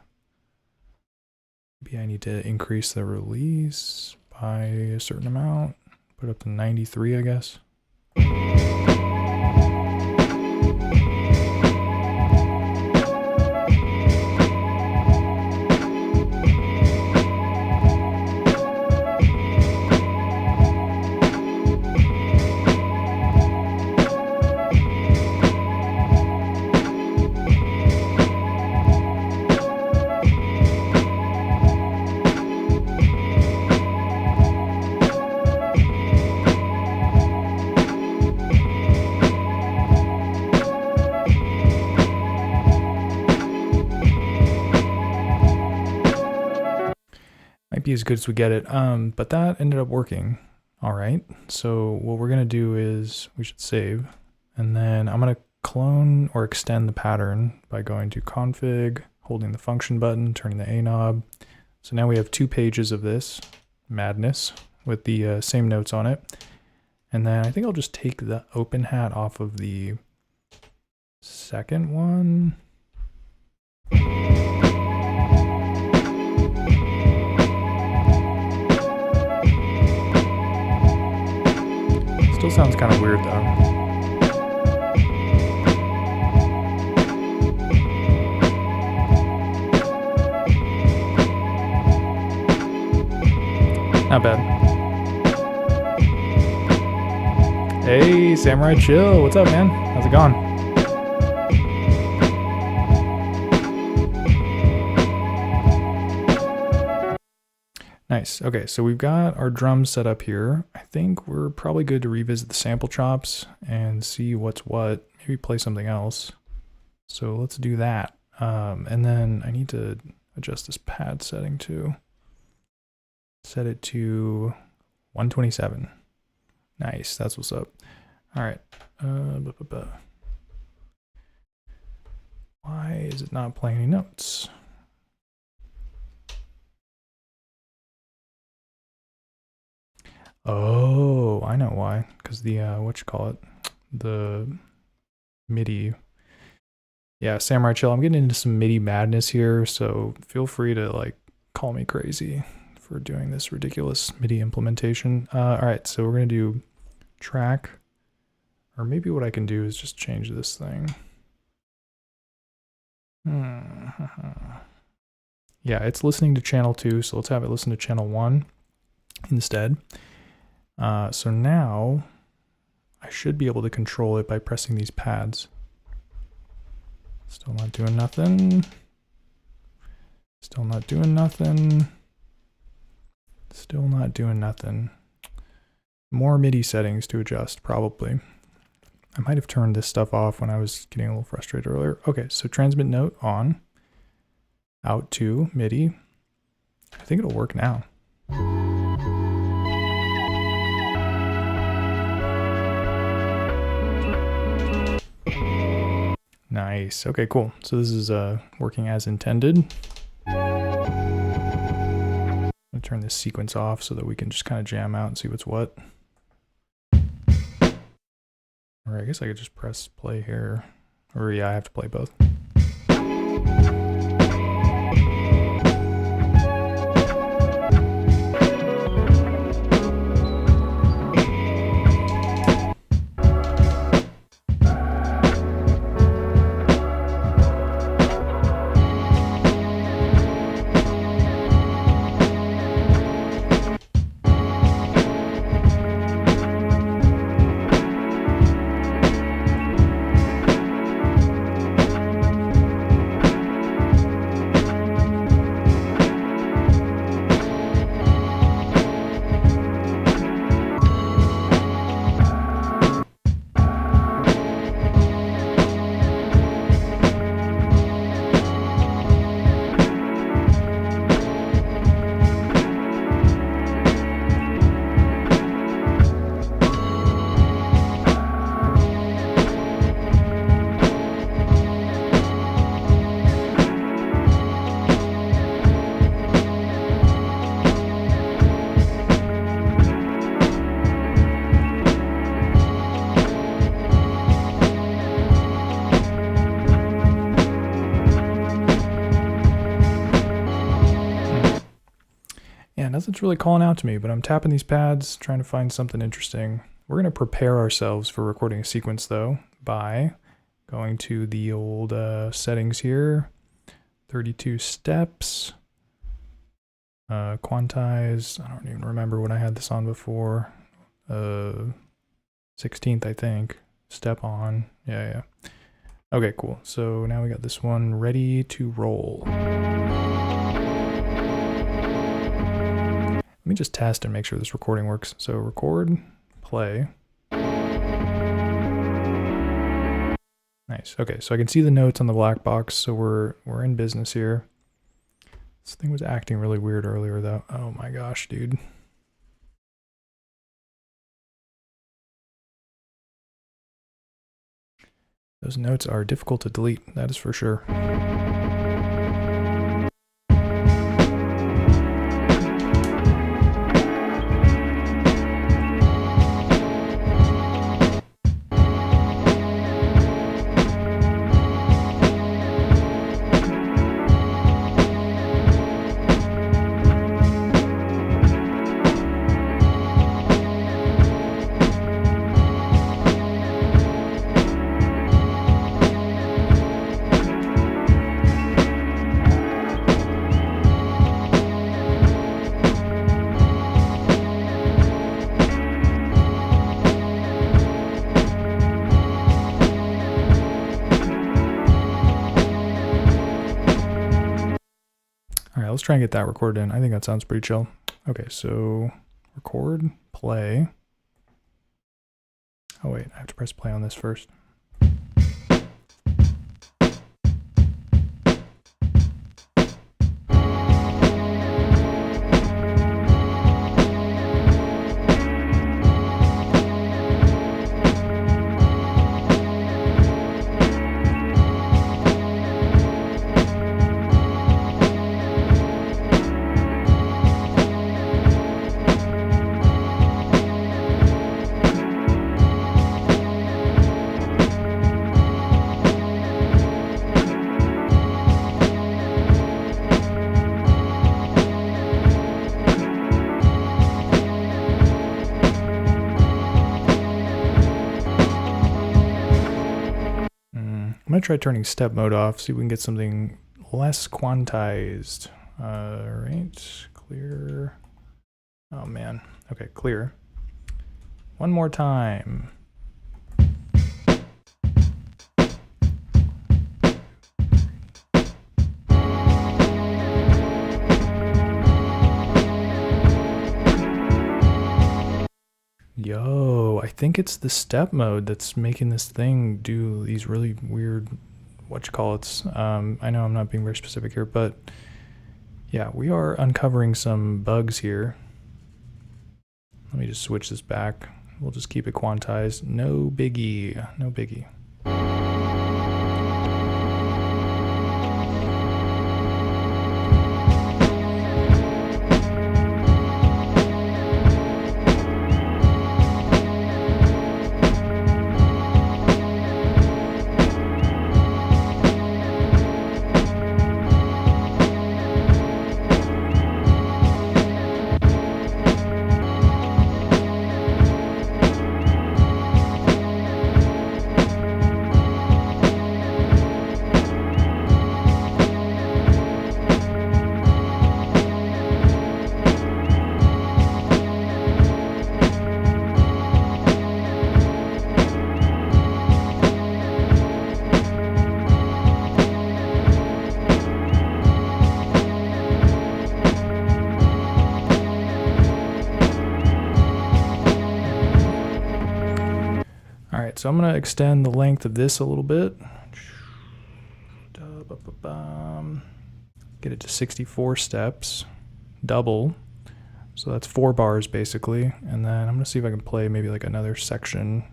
Maybe I need to increase the release by a certain amount, put up to 93, I guess. Might be as good as we get it. But that ended up working. All right. So what we're going to do is we should save, and then I'm going to clone or extend the pattern by going to config, holding the function button, turning the A knob. So now we have 2 pages of this madness with the same notes on it. And then I think I'll just take the open hat off of the second one. Still sounds kind of weird though. Not bad. Hey, Samurai Chill, what's up, man? How's it going? Nice. Okay, so we've got our drums set up here. I think we're probably good to revisit the sample chops and see what's what. Maybe play something else. So let's do that. And then I need to adjust this pad setting too. Set it to 127. Nice, that's what's up. All right. Why is it not playing any notes? Oh, I know why. Because the, the MIDI Yeah, Samurai Chill, I'm getting into some MIDI madness here, so feel free to like call me crazy for doing this ridiculous MIDI implementation. All right, so we're gonna do track, or maybe what I can do is just change this thing. Yeah, it's listening to channel 2, so let's have it listen to channel 1 instead. So now I should be able to control it by pressing these pads. Still not doing nothing. Still not doing nothing. Still not doing nothing. More MIDI settings to adjust, probably. I might have turned this stuff off when I was getting a little frustrated earlier. Okay, so transmit note on. Out to MIDI. I think it'll work now. Nice. Okay, cool. So this is working as intended. I'm gonna turn this sequence off so that we can just kind of jam out and see what's what. Or I guess I could just press play here. Or yeah, I have to play both. Nothing's really calling out to me, but I'm tapping these pads, trying to find something interesting. We're going to prepare ourselves for recording a sequence, though, by going to the old settings here. 32 steps. Quantize. I don't even remember when I had this on before. 16th, I think. Step on. Yeah. Okay, cool. So now we got this one ready to roll. Let me just test and make sure this recording works. So record, play. Nice. Okay, so I can see the notes on the black box, so we're in business here. This thing was acting really weird earlier, though. Oh my gosh, dude. Those notes are difficult to delete, that is for sure. Let's try and get that recorded in. I think that sounds pretty chill. Okay, so record, play. Oh wait, I have to press play on this first. gonna try turning step mode off, see if we can get something less quantized. Alright, clear. Oh man, okay, clear. One more time. Yo, I think it's the step mode that's making this thing do these really weird, whatchamacallits. I know I'm not being very specific here, but yeah, we are uncovering some bugs here. Let me just switch this back. We'll just keep it quantized. No biggie, no biggie. Alright, so I'm going to extend the length of this a little bit. Get it to 64 steps. Double. So that's 4 bars basically. And then I'm going to see if I can play maybe like another section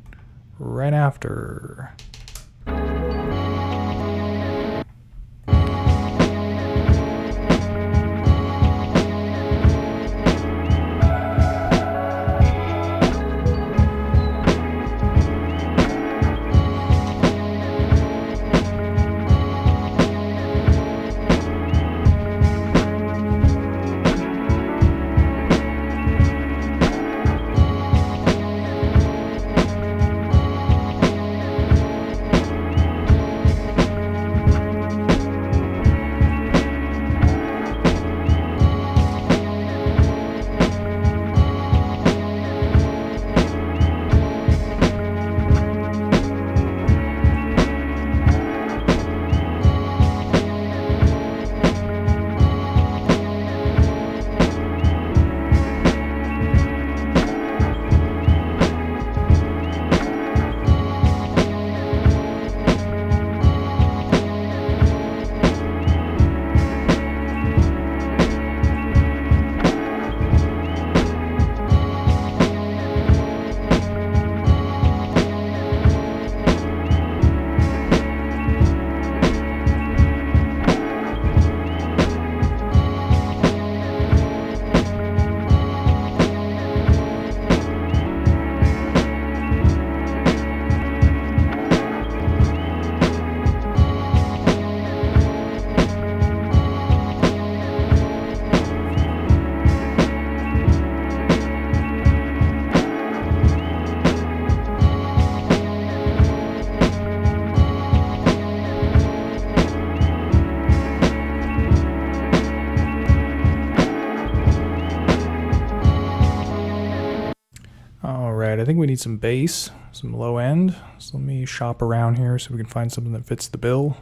right after. Alright, I think we need some bass, some low end. So let me shop around here so we can find something that fits the bill.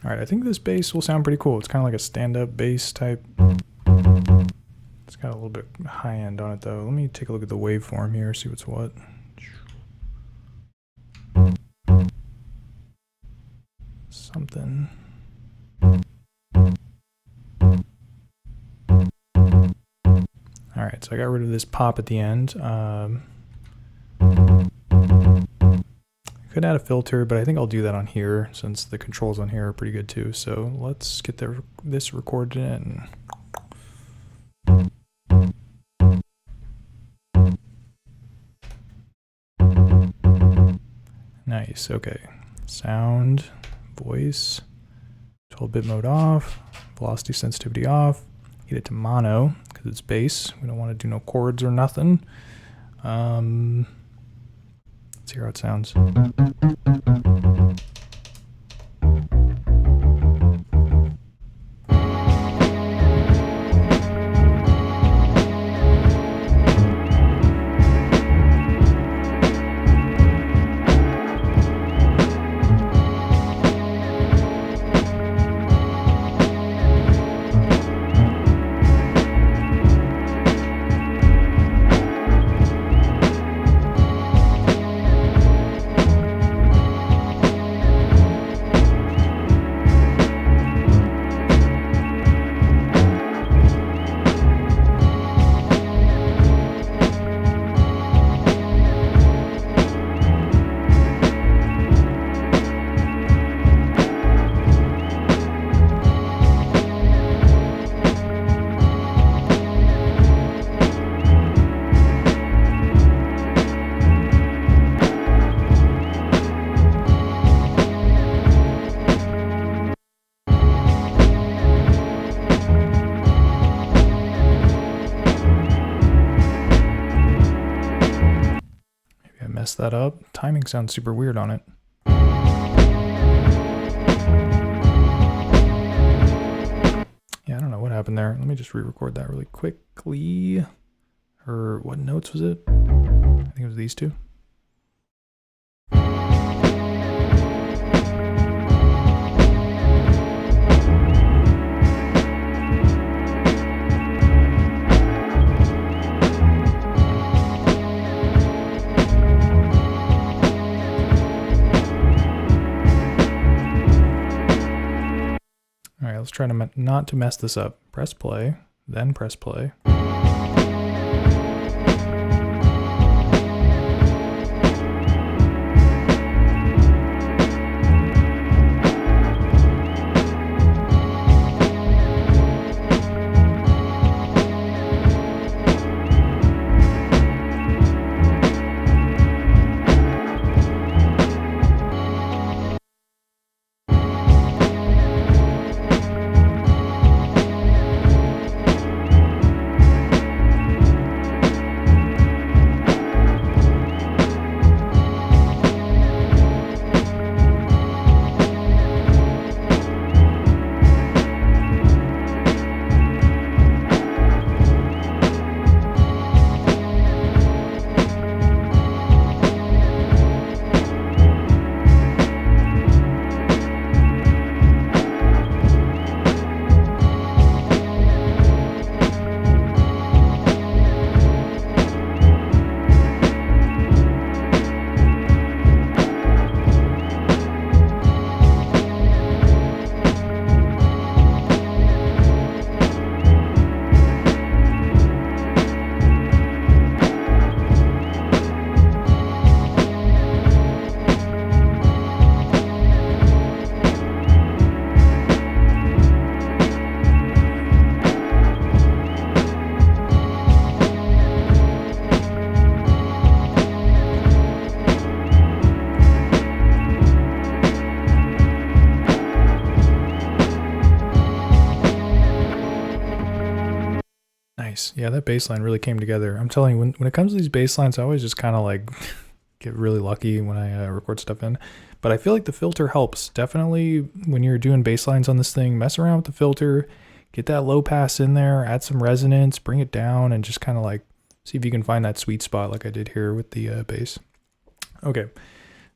Alright, I think this bass will sound pretty cool. It's kind of like a stand-up bass type. It's got a little bit high end on it though. Let me take a look at the waveform here, see what's what. Something. All right, so I got rid of this pop at the end. Could add a filter, but I think I'll do that on here since the controls on here are pretty good too. So let's get this recorded in. Nice, okay. Sound, voice, 12-bit mode off, velocity sensitivity off. Get it to mono because it's bass. We don't want to do no chords or nothing. Let's hear how it sounds. Mess that up. Timing sounds super weird on it. Yeah, I don't know what happened there. Let me just re-record that really quickly. Or what notes was it? I think it was these two. All right, let's try to not to mess this up. Press play, then press play. Nice. Yeah, that bass line really came together. I'm telling you, when it comes to these bass lines, I always just kind of like get really lucky when I record stuff in. But I feel like the filter helps. Definitely when you're doing bass lines on this thing, mess around with the filter, get that low pass in there, add some resonance, bring it down, and just kind of like see if you can find that sweet spot like I did here with the bass. Okay,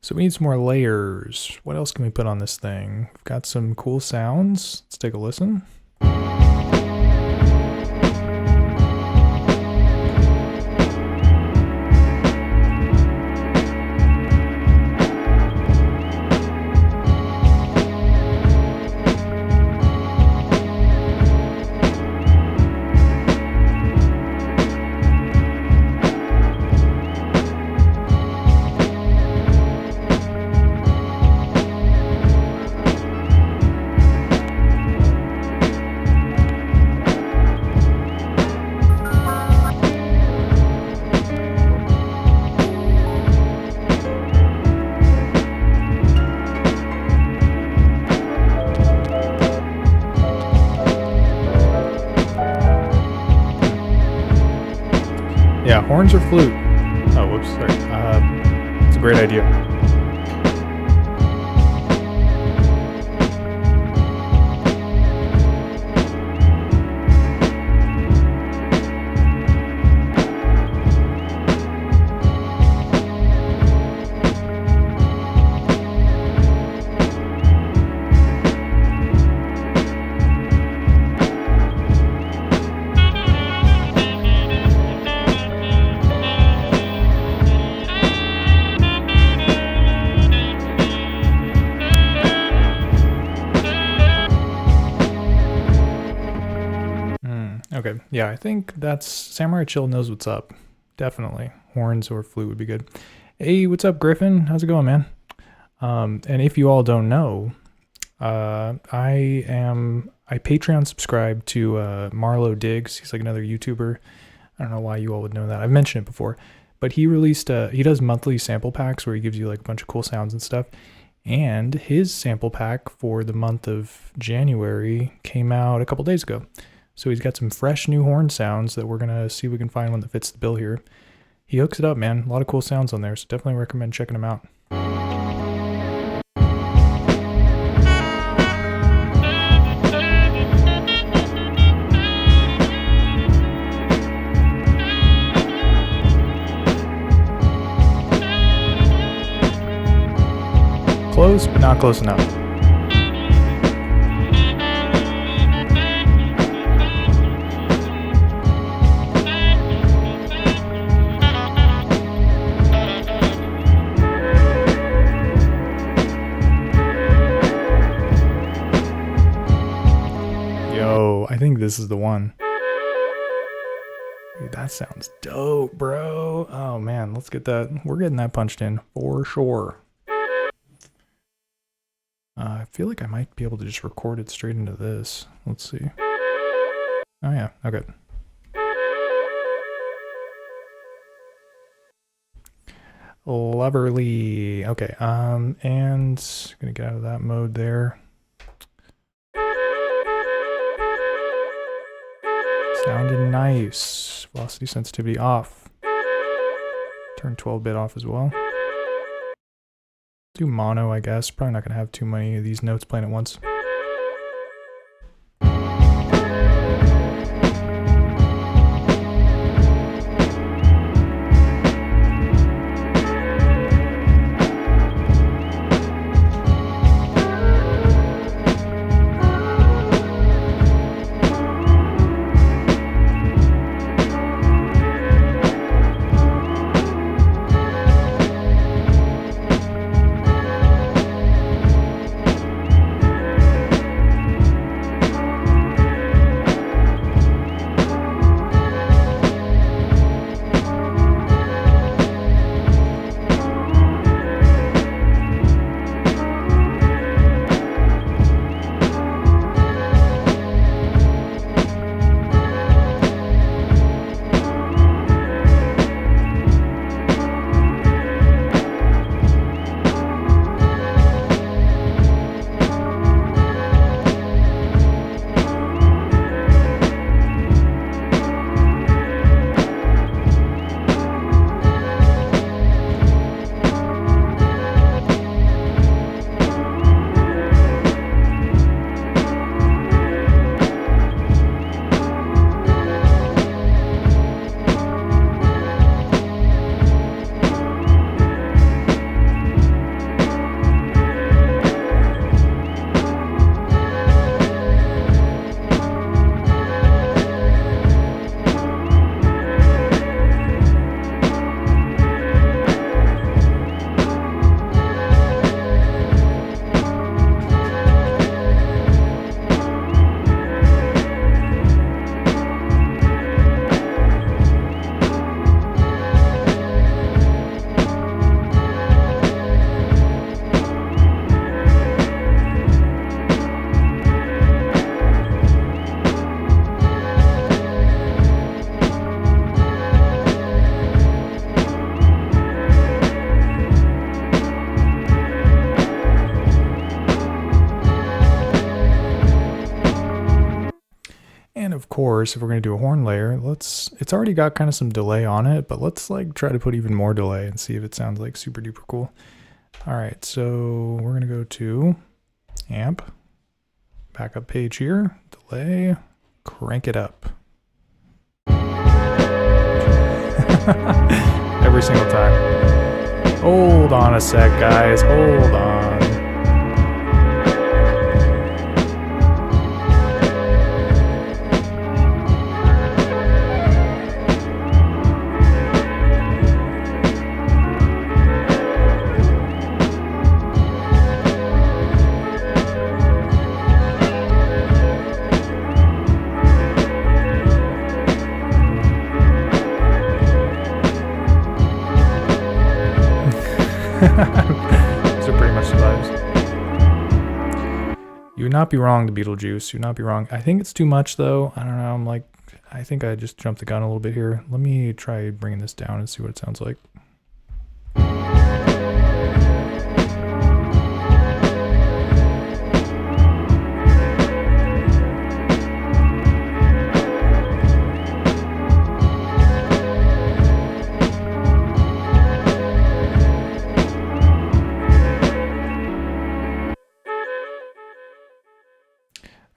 so we need some more layers. What else can we put on this thing? We've got some cool sounds. Let's take a listen. Yeah, horns or flute. Oh, whoops, sorry. It's a great idea. Okay, yeah, I think that's Samurai Chill knows what's up. Definitely. Horns or flute would be good. Hey, what's up, Griffin? How's it going, man? And if you all don't know, I Patreon subscribe to Marlo Diggs. He's like another YouTuber. I don't know why you all would know that. I've mentioned it before. But he released, he does monthly sample packs where he gives you like a bunch of cool sounds and stuff. And his sample pack for the month of January came out a couple days ago. So he's got some fresh new horn sounds that we're going to see if we can find one that fits the bill here. He hooks it up, man. A lot of cool sounds on there, so definitely recommend checking them out. Close, but not close enough. I think this is the one. Dude, that sounds dope, bro. Oh man, let's get that. We're getting that punched in for sure. I feel like I might be able to just record it straight into this. Let's see. Oh yeah, okay. Lovely. Okay, and gonna get out of that mode there. Sounded nice. Velocity sensitivity off. Turn 12-bit off as well. Do mono, I guess. Probably not going to have too many of these notes playing at once. And of course, if we're going to do a horn layer, it's already got kind of some delay on it, but let's like try to put even more delay and see if it sounds like super duper cool. All right, so we're going to go to amp, backup page here, delay, crank it up. Every single time. Hold on a sec, guys, hold on. So pretty much survives. You would not be wrong, the Beetlejuice. You would not be wrong. I think it's too much though. I don't know. I think I just jumped the gun a little bit here. Let me try bringing this down and see what it sounds like.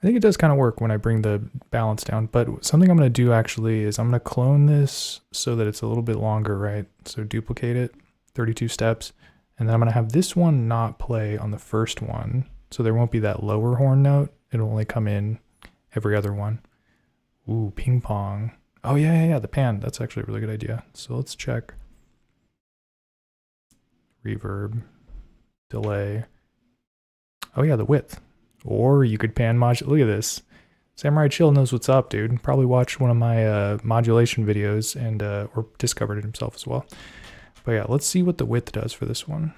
I think it does kind of work when I bring the balance down, but something I'm going to do actually is I'm going to clone this so that it's a little bit longer, right? So duplicate it, 32 steps, and then I'm going to have this one not play on the first one, so there won't be that lower horn note. It'll only come in every other one. Ooh, ping pong. Oh yeah, the pan. That's actually a really good idea. So let's check. Reverb, delay. Oh yeah, the width. Or you could pan modulate. Look at this. Samurai Chill knows what's up, dude. Probably watched one of my modulation videos and or discovered it himself as well. But yeah, let's see what the width does for this one.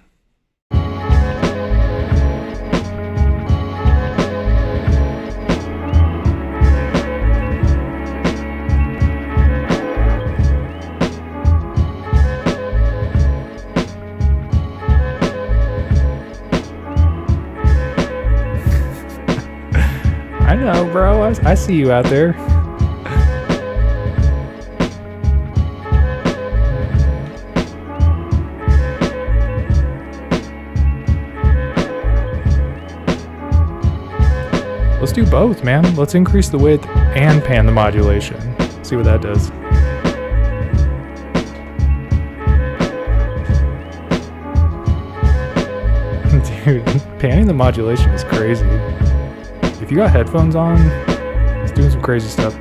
I know, bro. I see you out there. Let's do both, man. Let's increase the width and pan the modulation. See what that does. Dude, panning the modulation is crazy. If you got headphones on, it's doing some crazy stuff.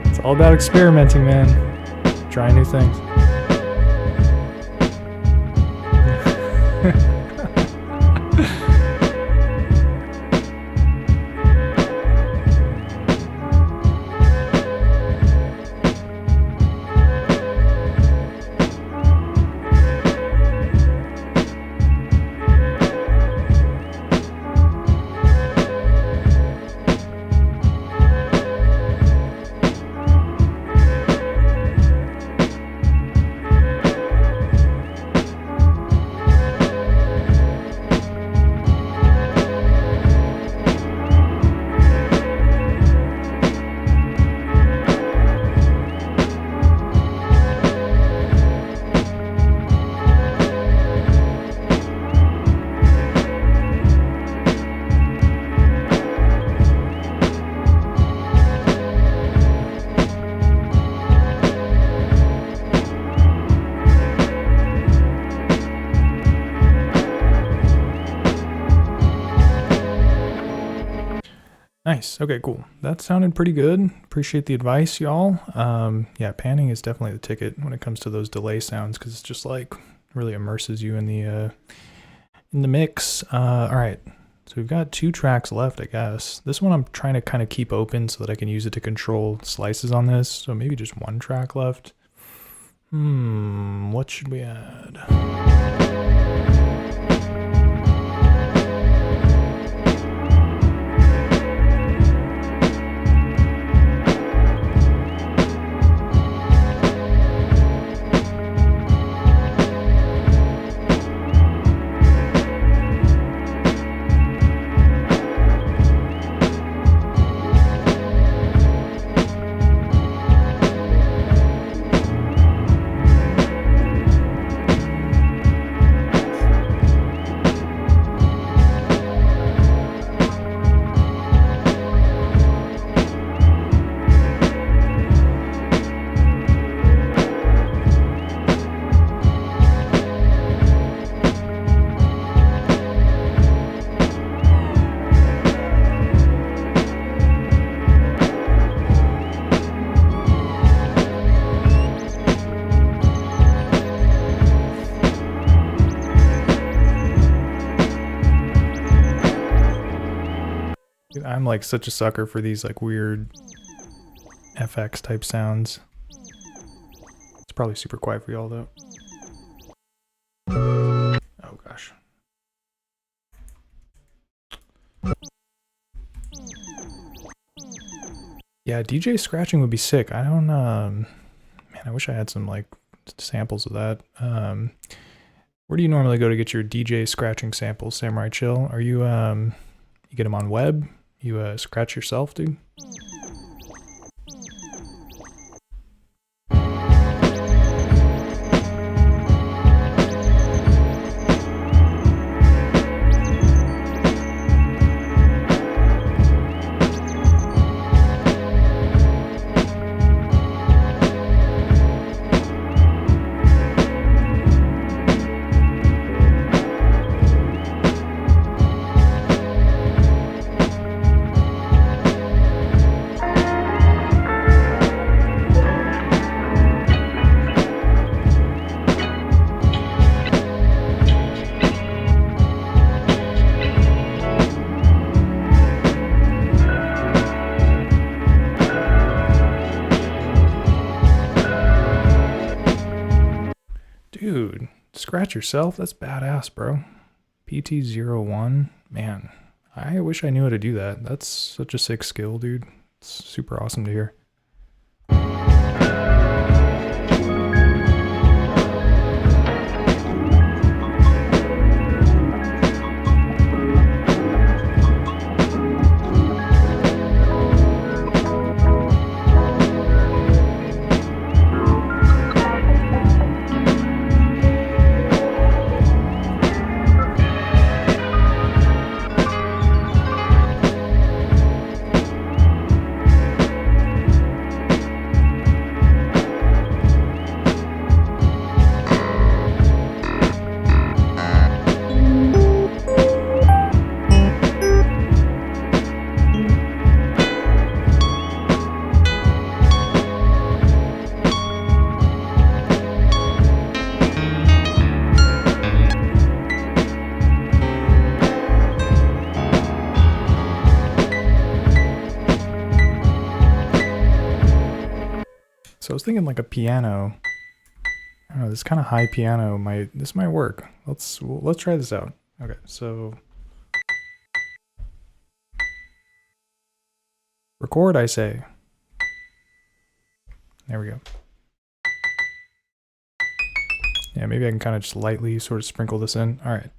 It's all about experimenting, man. Trying new things. Nice. Okay, cool. That sounded pretty good. Appreciate the advice, y'all. Yeah, panning is definitely the ticket when it comes to those delay sounds because it's just like really immerses you in the mix. All right. So we've got 2 tracks left, I guess. This one I'm trying to kind of keep open so that I can use it to control slices on this. So maybe just 1 track left. What should we add? I'm like such a sucker for these like weird FX type sounds. It's probably super quiet for y'all though. Oh gosh. Yeah, DJ scratching would be sick. I don't man, I wish I had some like samples of that. Where do you normally go to get your DJ scratching samples, Samurai Chill? Are you you get them on web? You scratch yourself, dude? Dude, scratch yourself? That's badass, bro. PT01, man, I wish I knew how to do that. That's such a sick skill, dude. It's super awesome to hear. So I was thinking like a piano. I don't know, this kind of high piano might work. Let's try this out. Okay, so record, I say. There we go. Yeah, maybe I can kind of just lightly sort of sprinkle this in. All right.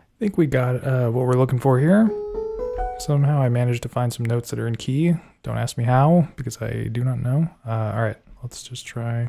I think we got what we're looking for here. Somehow I managed to find some notes that are in key. Don't ask me how, because I do not know. All right, let's just try.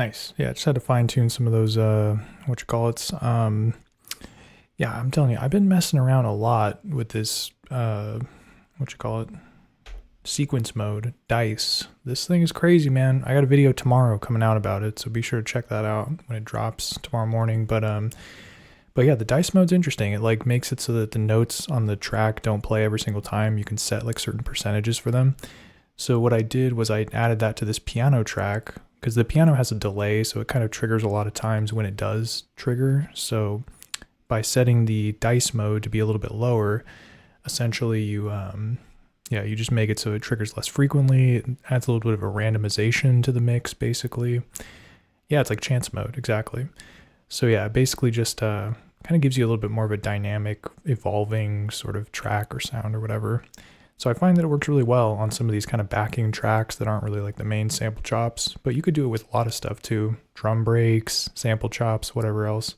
Nice. Yeah, I just had to fine tune some of those, yeah, I'm telling you, I've been messing around a lot with this, sequence mode, dice. This thing is crazy, man. I got a video tomorrow coming out about it, so be sure to check that out when it drops tomorrow morning. But yeah, the dice mode's interesting. It like makes it so that the notes on the track don't play every single time. You can set like certain percentages for them. So what I did was I added that to this piano track because the piano has a delay, so it kind of triggers a lot of times when it does trigger. So by setting the dice mode to be a little bit lower, essentially you you just make it so it triggers less frequently. It adds a little bit of a randomization to the mix, basically. Yeah, it's like chance mode, exactly. So yeah, basically just kind of gives you a little bit more of a dynamic, evolving sort of track or sound or whatever. So I find that it works really well on some of these kind of backing tracks that aren't really like the main sample chops, but you could do it with a lot of stuff too. Drum breaks, sample chops, whatever else.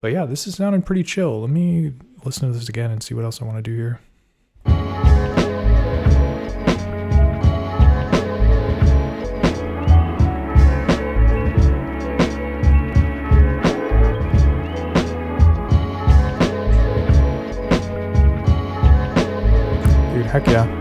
But yeah, this is sounding pretty chill. Let me listen to this again and see what else I want to do here. Dude, heck yeah.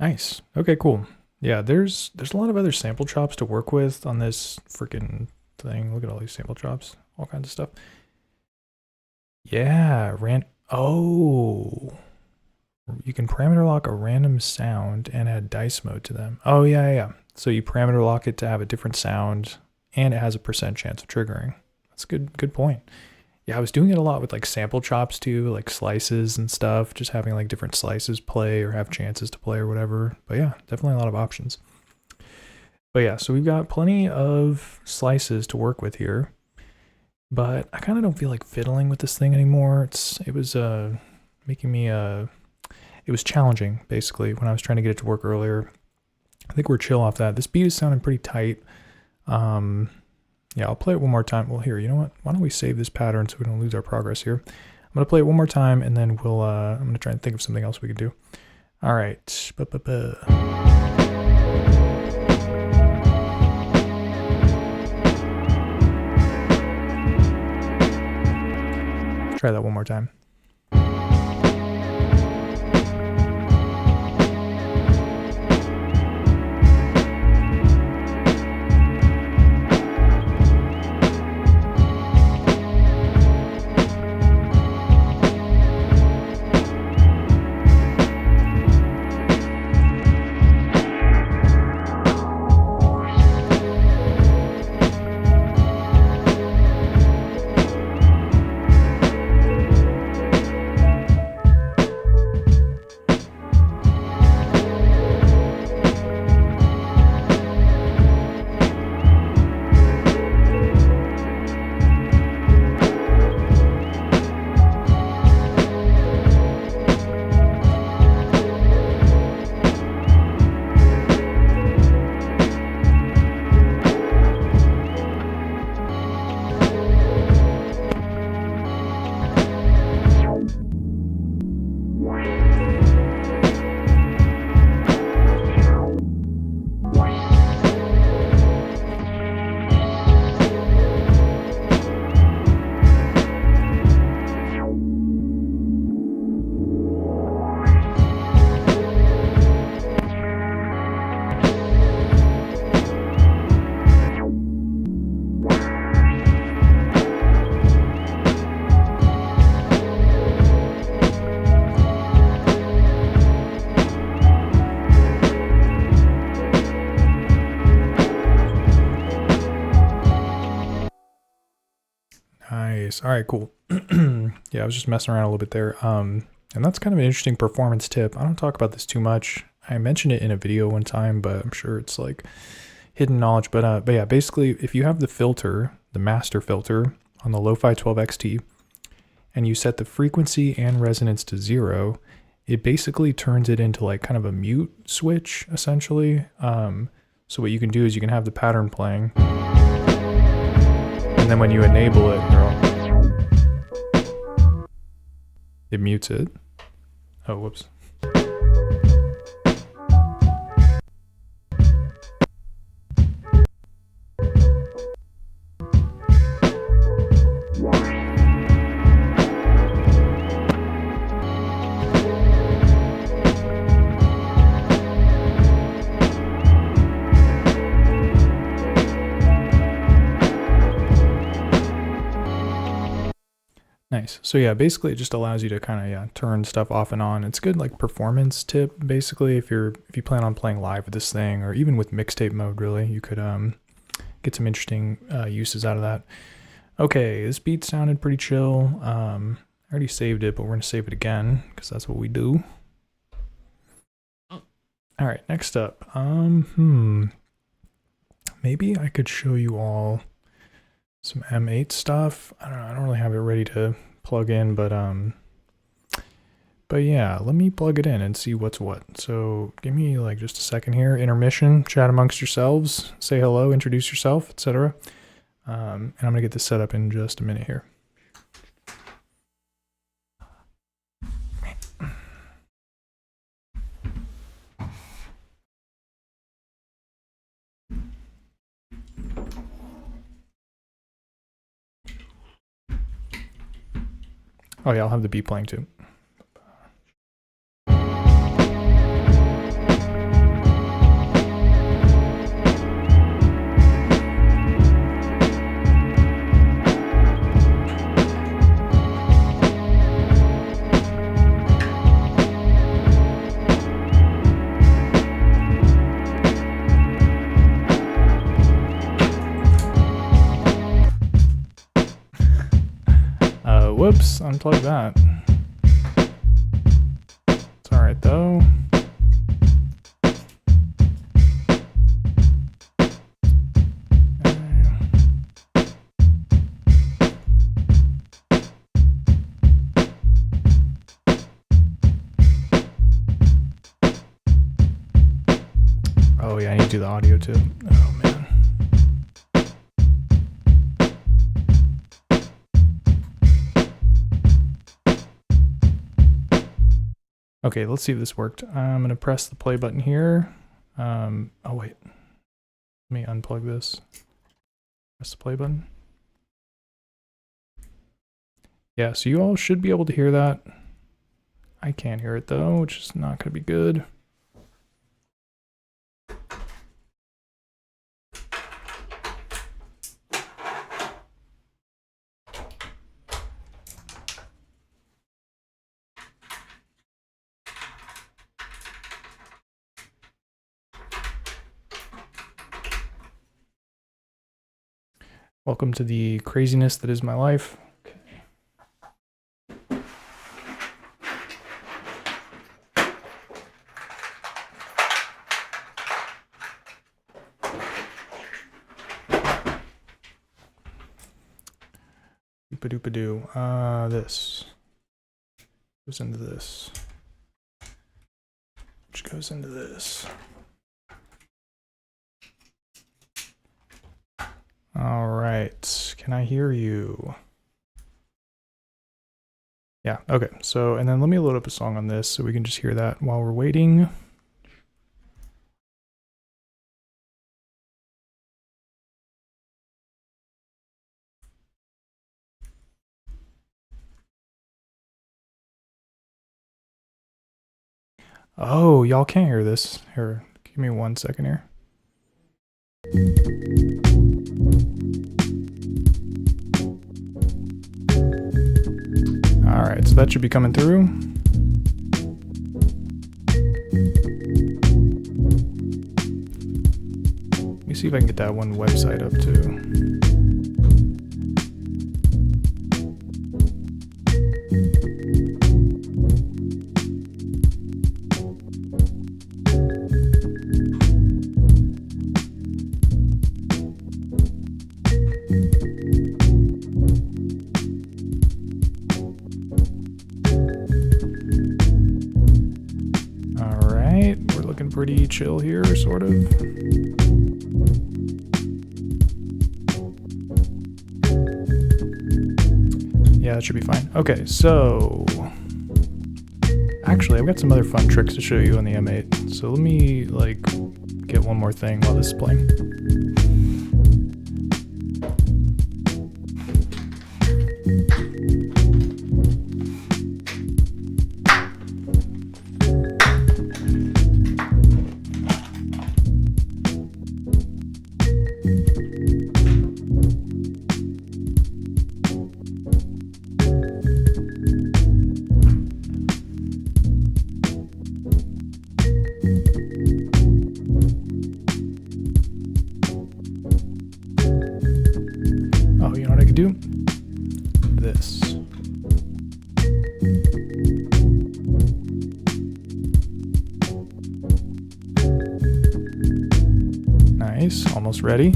Nice. Okay, cool. Yeah, there's a lot of other sample chops to work with on this freaking thing. Look at all these sample chops, all kinds of stuff. Yeah, oh, you can parameter lock a random sound and add dice mode to them. Oh yeah. So you parameter lock it to have a different sound, and it has a % chance of triggering. That's a good point. Yeah, I was doing it a lot with like sample chops too, like slices and stuff, just having like different slices play or have chances to play or whatever. But yeah, definitely a lot of options. But yeah, so we've got plenty of slices to work with here. But I kind of don't feel like fiddling with this thing anymore. It was making me it was challenging basically when I was trying to get it to work earlier. I think we're chill off that. This beat is sounding pretty tight. Yeah, I'll play it one more time. Well, here, you know what? Why don't we save this pattern so we don't lose our progress here? I'm going to play it one more time, and then we'll, I'm going to try and think of something else we can do. All right. Try that one more time. Nice. All right, cool. Yeah, I was just messing around a little bit there. And that's kind of an interesting performance tip. I don't talk about this too much. I mentioned it in a video one time, but I'm sure it's like hidden knowledge. But yeah, basically, if you have the filter, the master filter on the Lofi12XT, and you set the frequency and resonance to 0, it basically turns it into like kind of a mute switch, essentially. So what you can do is you can have the pattern playing, and then when you enable it, it mutes it. Oh, whoops. Nice. So yeah, basically it just allows you to kind of turn stuff off and on. It's good like performance tip basically if you plan on playing live with this thing, or even with mixtape mode really, you could get some interesting uses out of that. Okay, this beat sounded pretty chill. I already saved it, but we're gonna save it again because that's what we do. All right, next up. Maybe I could show you all some M8 stuff. I don't know, I don't really have it ready to plug in, but yeah, let me plug it in and see what's what. So give me like just a second here. Intermission, chat amongst yourselves, say hello, introduce yourself, etc. And I'm gonna get this set up in just a minute here. Oh yeah, I'll have the beat playing too. Whoops, unplug that. It's alright though. Oh yeah, I need to do the audio too. Oh man. Okay, let's see if this worked. I'm gonna press the play button here. Oh wait, let me unplug this. Press the play button. Yeah, so you all should be able to hear that. I can't hear it though, which is not gonna be good. Welcome to the craziness that is my life. Doo-pa-doo-pa-doo. This goes into this, which goes into this. All right, can I hear you? Yeah, okay, so, and then let me load up a song on this so we can just hear that while we're waiting. Oh, y'all can't hear this. Here, give me 1 second here. All right, so that should be coming through. Let me see if I can get that one website up too. looking pretty chill here, sort of. Yeah, that should be fine. Okay, so actually I've got some other fun tricks to show you on the M8. So let me like get one more thing while this is playing. Oh, you know what I could do? This. Nice, almost ready.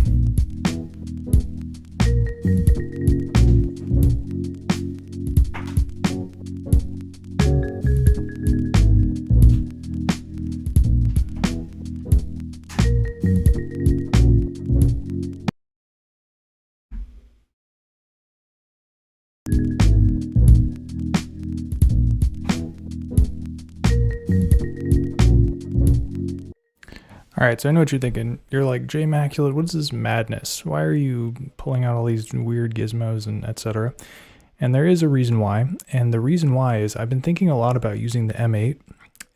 All right, so I know what you're thinking. You're like, J Immaculate, what is this madness? Why are you pulling out all these weird gizmos and etc.? And there is a reason why. And the reason why is I've been thinking a lot about using the M8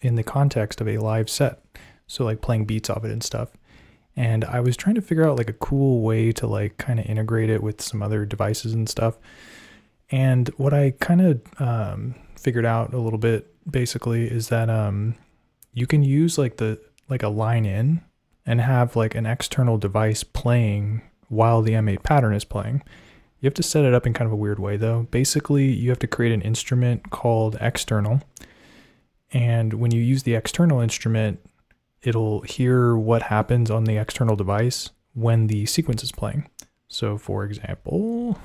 in the context of a live set. So like playing beats off it and stuff. And I was trying to figure out like a cool way to like kind of integrate it with some other devices and stuff. And what I kind of figured out a little bit basically is that you can use like a line in and have like an external device playing while the M8 pattern is playing. You have to set it up in kind of a weird way though. Basically, you have to create an instrument called external. And when you use the external instrument, it'll hear what happens on the external device when the sequence is playing. So for example,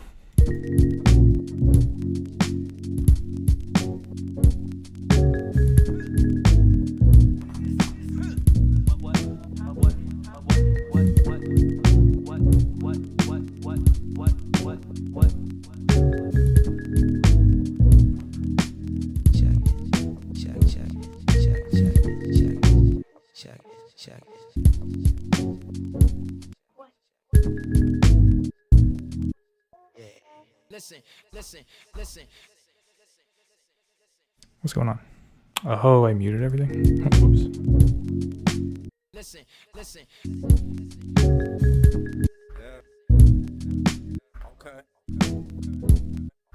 Listen. what's going on? Oh, I muted everything. Whoops. Listen. Yeah. Okay.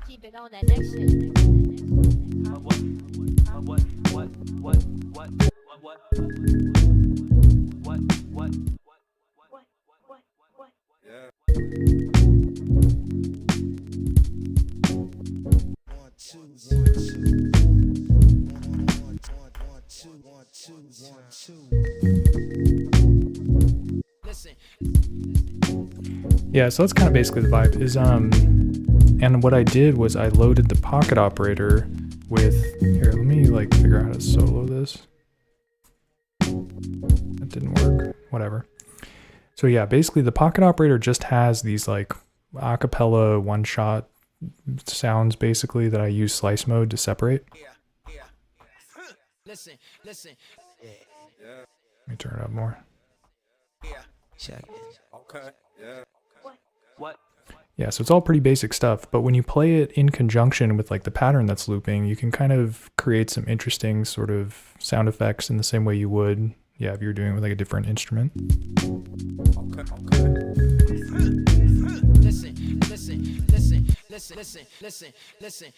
Keep it on that next shit. What? Yeah. 1 2 1 2 1 2 Listen. Yeah, so that's kind of basically the vibe. And what I did was I loaded the pocket operator with, here, let me like figure out how to solo this. That didn't work, whatever. So yeah, basically the pocket operator just has these like acapella one-shot sounds basically that I use slice mode to separate. Yeah. Listen. Yeah. Let me turn it up more. Yeah. Check it. Okay. Yeah. What? Yeah, so it's all pretty basic stuff, but when you play it in conjunction with like the pattern that's looping, you can kind of create some interesting sort of sound effects in the same way you would, yeah, if you were doing it with like a different instrument. Okay. Listen.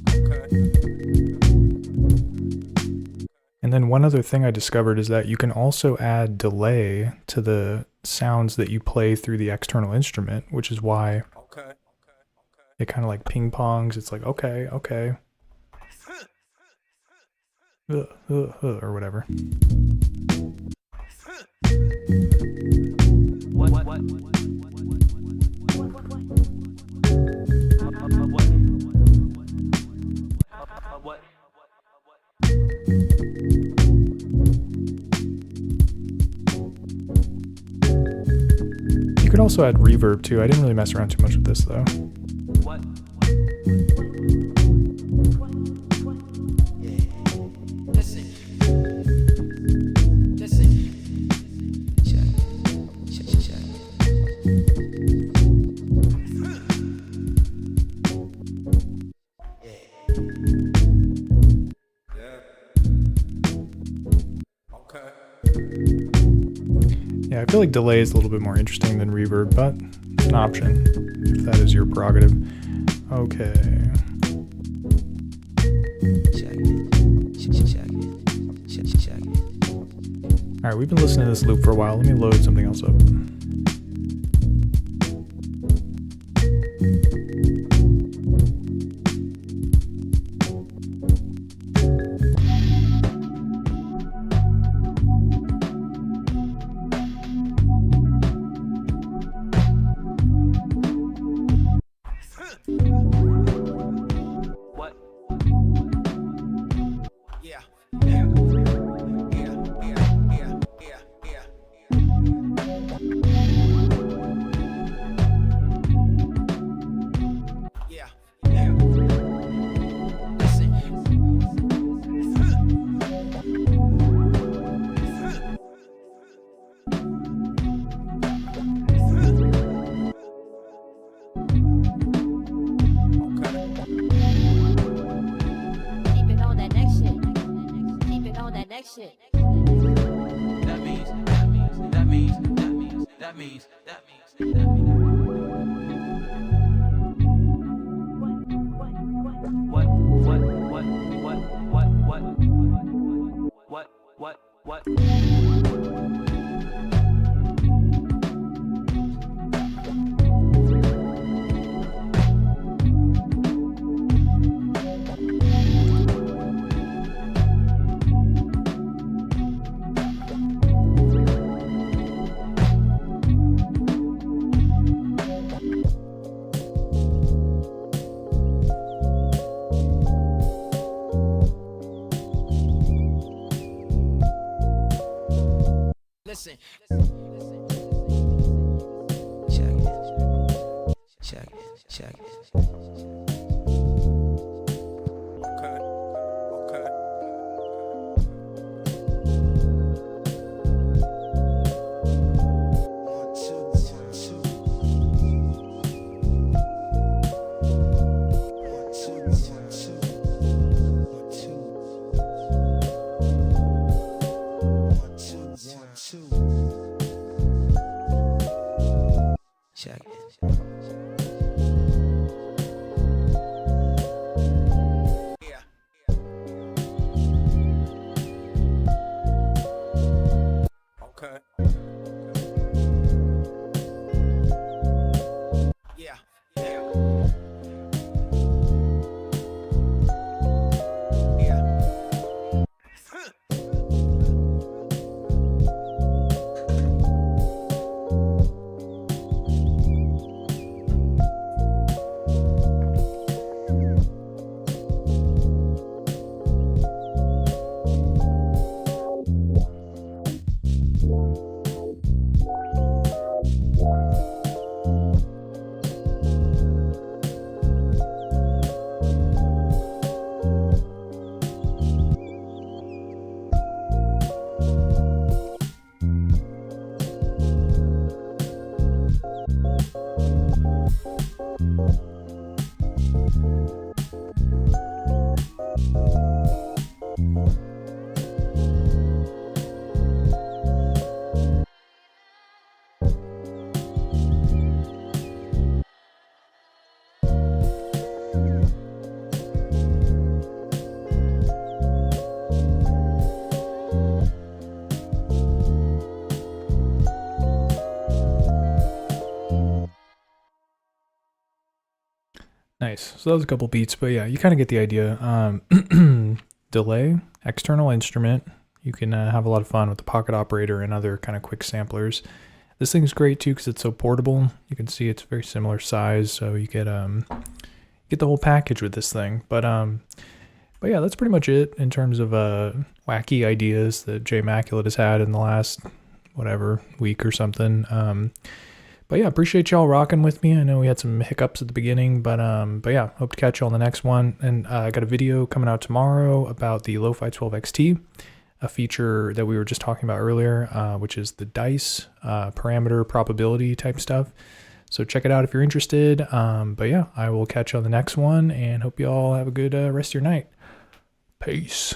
Okay. And then one other thing I discovered is that you can also add delay to the sounds that you play through the external instrument, which is why Okay. it kind of like ping pongs. It's like, okay. Or whatever. What? also add reverb too. I didn't really mess around too much with this though. What? Listen. Listen. Check. Check. Yeah. Okay. Yeah, I feel like delay is a little bit more interesting than reverb, but it's an option if that is your prerogative. Okay. All right, we've been listening to this loop for a while. Let me load something else up. What? Yeah. Yeah. Yeah. Yeah. Listen. Keep it on that next shit. Keep it on that next shit. That means. What? Listen. Check it. Okay. Okay. One, two. One, two. One, two. Check it. Yeah. Okay. Yeah. Nice. So that was a couple beats, but yeah, you kind of get the idea. Delay, external instrument. You can have a lot of fun with the pocket operator and other kind of quick samplers. This thing's great too because it's so portable. You can see it's very similar size, so you get the whole package with this thing. But yeah, that's pretty much it in terms of wacky ideas that Jay Immaculate has had in the last whatever week or something. But yeah, appreciate y'all rocking with me. I know we had some hiccups at the beginning, but yeah, hope to catch you on the next one. And I got a video coming out tomorrow about the Lofi12XT, a feature that we were just talking about earlier, which is the dice parameter probability type stuff. So check it out if you're interested. But yeah, I will catch you on the next one and hope you all have a good rest of your night. Peace.